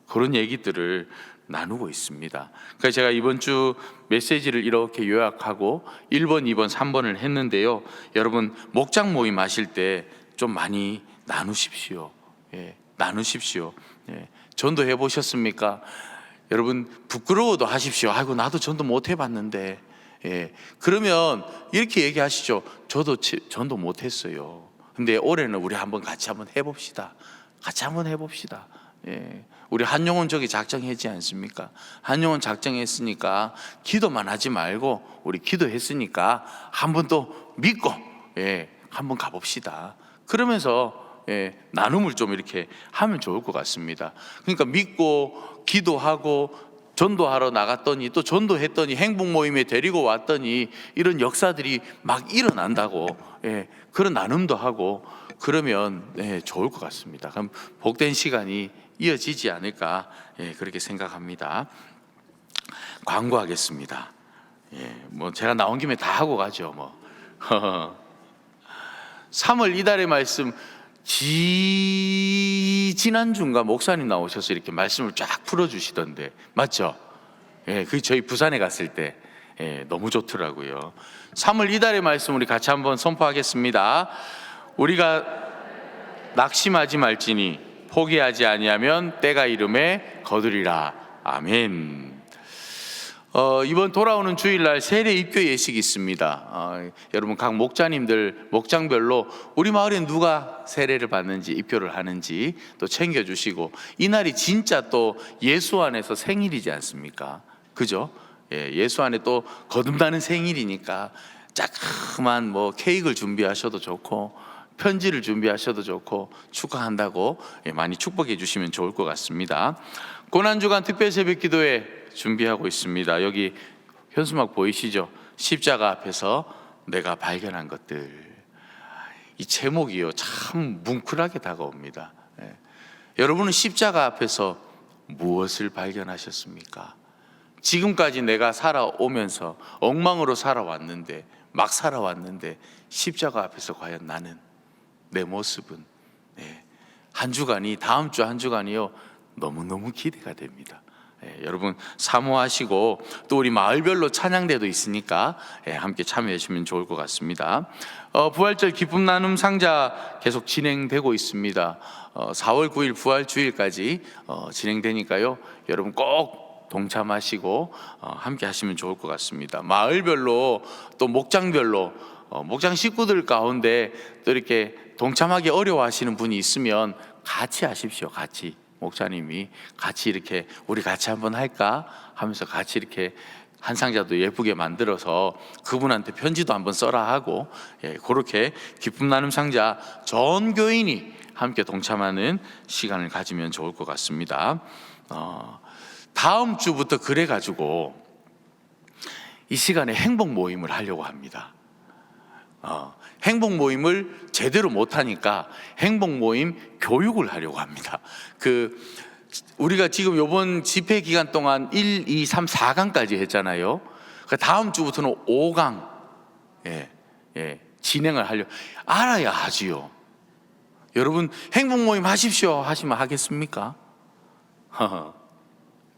그런 얘기들을 나누고 있습니다. 그래서 제가 이번 주 메시지를 이렇게 요약하고 1번, 2번, 3번을 했는데요. 여러분, 목장 모임 하실 때 좀 많이 나누십시오. 예, 나누십시오. 예, 전도해 보셨습니까? 여러분, 부끄러워도 하십시오. 아이고, 나도 전도 못 해봤는데. 예, 그러면 이렇게 얘기하시죠. 저도 전도 못 했어요. 근데 올해는 우리 같이 한번 해봅시다. 같이 한번 해봅시다. 예, 우리 한영혼 저기 작정했지 않습니까? 한영혼 작정했으니까 기도만 하지 말고, 우리 기도했으니까 한번 또 믿고, 예, 한번 가봅시다. 그러면서, 예, 나눔을 좀 이렇게 하면 좋을 것 같습니다. 그러니까 믿고 기도하고 전도하러 나갔더니, 또 전도했더니 행복 모임에 데리고 왔더니 이런 역사들이 막 일어난다고, 예, 그런 나눔도 하고 그러면, 예, 좋을 것 같습니다. 그럼 복된 시간이 이어지지 않을까, 예, 그렇게 생각합니다. 광고하겠습니다. 예, 제가 나온 김에 다 하고 가죠. 3월 이달의 말씀, 지난주인가 목사님 나오셔서 이렇게 말씀을 쫙 풀어주시던데, 맞죠? 예, 그 저희 부산에 갔을 때, 예, 너무 좋더라고요. 3월 이달의 말씀 우리 같이 한번 선포하겠습니다. 우리가 낙심하지 말지니 포기하지 아니하면 때가 이름에 거두리라. 아멘. 이번 돌아오는 주일날 세례 입교 예식이 있습니다. 여러분, 각 목자님들 목장별로 우리 마을에 누가 세례를 받는지, 입교를 하는지 또 챙겨주시고, 이날이 진짜 또 예수 안에서 생일이지 않습니까? 그죠? 예, 예수 안에 또 거듭나는 생일이니까 자그만 케이크를 준비하셔도 좋고 편지를 준비하셔도 좋고 축하한다고, 예, 많이 축복해 주시면 좋을 것 같습니다. 고난주간 특별 새벽 기도회 준비하고 있습니다. 여기 현수막 보이시죠? 십자가 앞에서 내가 발견한 것들. 이 제목이요, 참 뭉클하게 다가옵니다. 예. 여러분은 십자가 앞에서 무엇을 발견하셨습니까? 지금까지 내가 살아오면서 엉망으로 살아왔는데, 막 살아왔는데, 십자가 앞에서 과연 나는, 내 모습은, 한 주간이, 다음 주 한 주간이요, 너무너무 기대가 됩니다. 여러분 사모하시고, 또 우리 마을별로 찬양대도 있으니까 함께 참여해 주시면 좋을 것 같습니다. 부활절 기쁨 나눔 상자 계속 진행되고 있습니다. 4월 9일 부활주일까지 진행되니까요, 여러분 꼭 동참하시고 함께 하시면 좋을 것 같습니다. 마을별로 또 목장별로 목장 식구들 가운데 또 이렇게 동참하기 어려워하시는 분이 있으면 같이 하십시오. 같이 목사님이 같이 이렇게 우리 같이 한번 할까 하면서 같이 이렇게 한 상자도 예쁘게 만들어서 그분한테 편지도 한번 써라 하고, 그렇게 기쁨 나눔 상자 전 교인이 함께 동참하는 시간을 가지면 좋을 것 같습니다. 다음 주부터 그래가지고 이 시간에 행복 모임을 하려고 합니다. 행복 모임을 제대로 못하니까 행복 모임 교육을 하려고 합니다. 우리가 지금 이번 집회 기간 동안 1, 2, 3, 4강까지 했잖아요. 다음 주부터는 5강 진행을 하려고. 알아야 하지요. 여러분 행복 모임 하십시오 하시면 하겠습니까?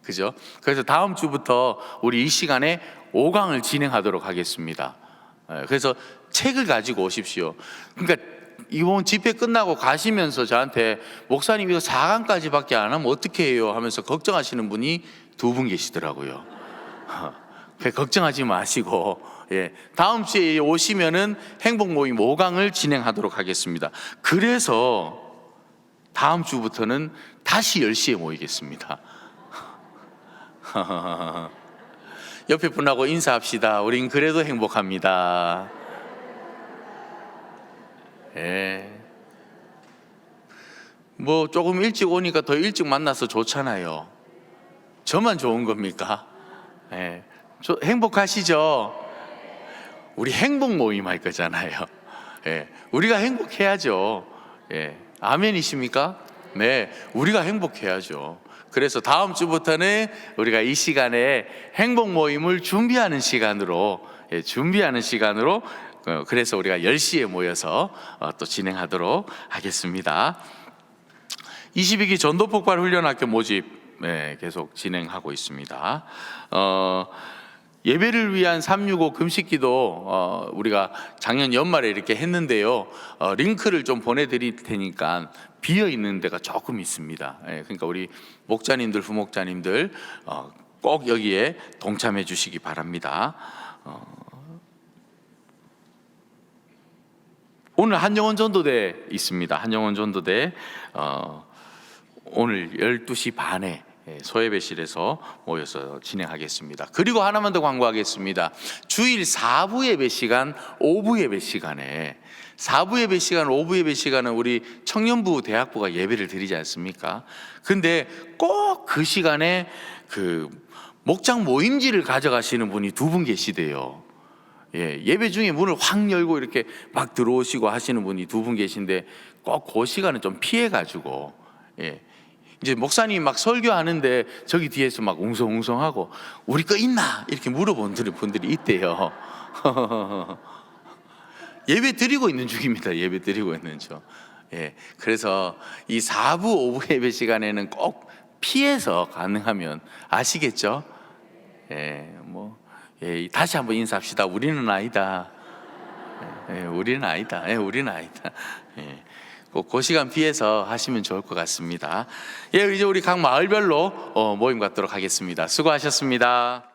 그죠? 그래서 다음 주부터 우리 이 시간에 5강을 진행하도록 하겠습니다. 그래서 책을 가지고 오십시오. 그러니까 이번 집회 끝나고 가시면서 저한테 목사님 이거 4강까지밖에 안 하면 어떻게 해요 하면서 걱정하시는 분이 2분 계시더라고요. 걱정하지 마시고 다음 주에 오시면은 행복 모임 5강을 진행하도록 하겠습니다. 그래서 다음 주부터는 다시 10시에 모이겠습니다. 옆에 분하고 인사합시다. 우린 그래도 행복합니다. 뭐 조금 일찍 오니까 더 일찍 만나서 좋잖아요. 저만 좋은 겁니까? 행복하시죠? 우리 행복 모임 할 거잖아요. 우리가 행복해야죠. 아멘이십니까? 네, 우리가 행복해야죠. 그래서 다음 주부터는 우리가 이 시간에 행복 모임을 준비하는 시간으로 그래서 우리가 10시에 모여서 또 진행하도록 하겠습니다. 22기 전도폭발 훈련학교 모집 계속 진행하고 있습니다. 예배를 위한 365 금식기도 우리가 작년 연말에 이렇게 했는데요. 링크를 좀 보내드릴 테니까 비어 있는 데가 조금 있습니다. 그러니까 우리 목자님들, 부목자님들 꼭 여기에 동참해 주시기 바랍니다. 오늘 한영원 전도대 있습니다. 한영원 전도대 오늘 12시 반에 소예배실에서 모여서 진행하겠습니다. 그리고 하나만 더 광고하겠습니다. 주일 4부 예배 시간, 5부 예배 시간에 4부 예배 시간, 5부 예배 시간은 우리 청년부 대학부가 예배를 드리지 않습니까? 근데 꼭 그 시간에 목장 모임지를 가져가시는 분이 2분 계시대요. 예배 중에 문을 확 열고 이렇게 막 들어오시고 하시는 분이 2분 계신데 꼭 그 시간은 좀 피해가지고 이제 목사님 막 설교하는데 저기 뒤에서 막 웅성웅성하고 우리 거 있나? 이렇게 물어보는 분들이 있대요. 예배 드리고 있는 중입니다. 예배 드리고 있는 중. 그래서 이 4부, 5부 예배 시간에는 꼭 피해서 가능하면 아시겠죠? 다시 한번 인사합시다. 우리는 아니다. 우리는 아니다. 우리는 아니다. 꼭 그 시간 피해서 하시면 좋을 것 같습니다. 이제 우리 각 마을별로 모임 갖도록 하겠습니다. 수고하셨습니다.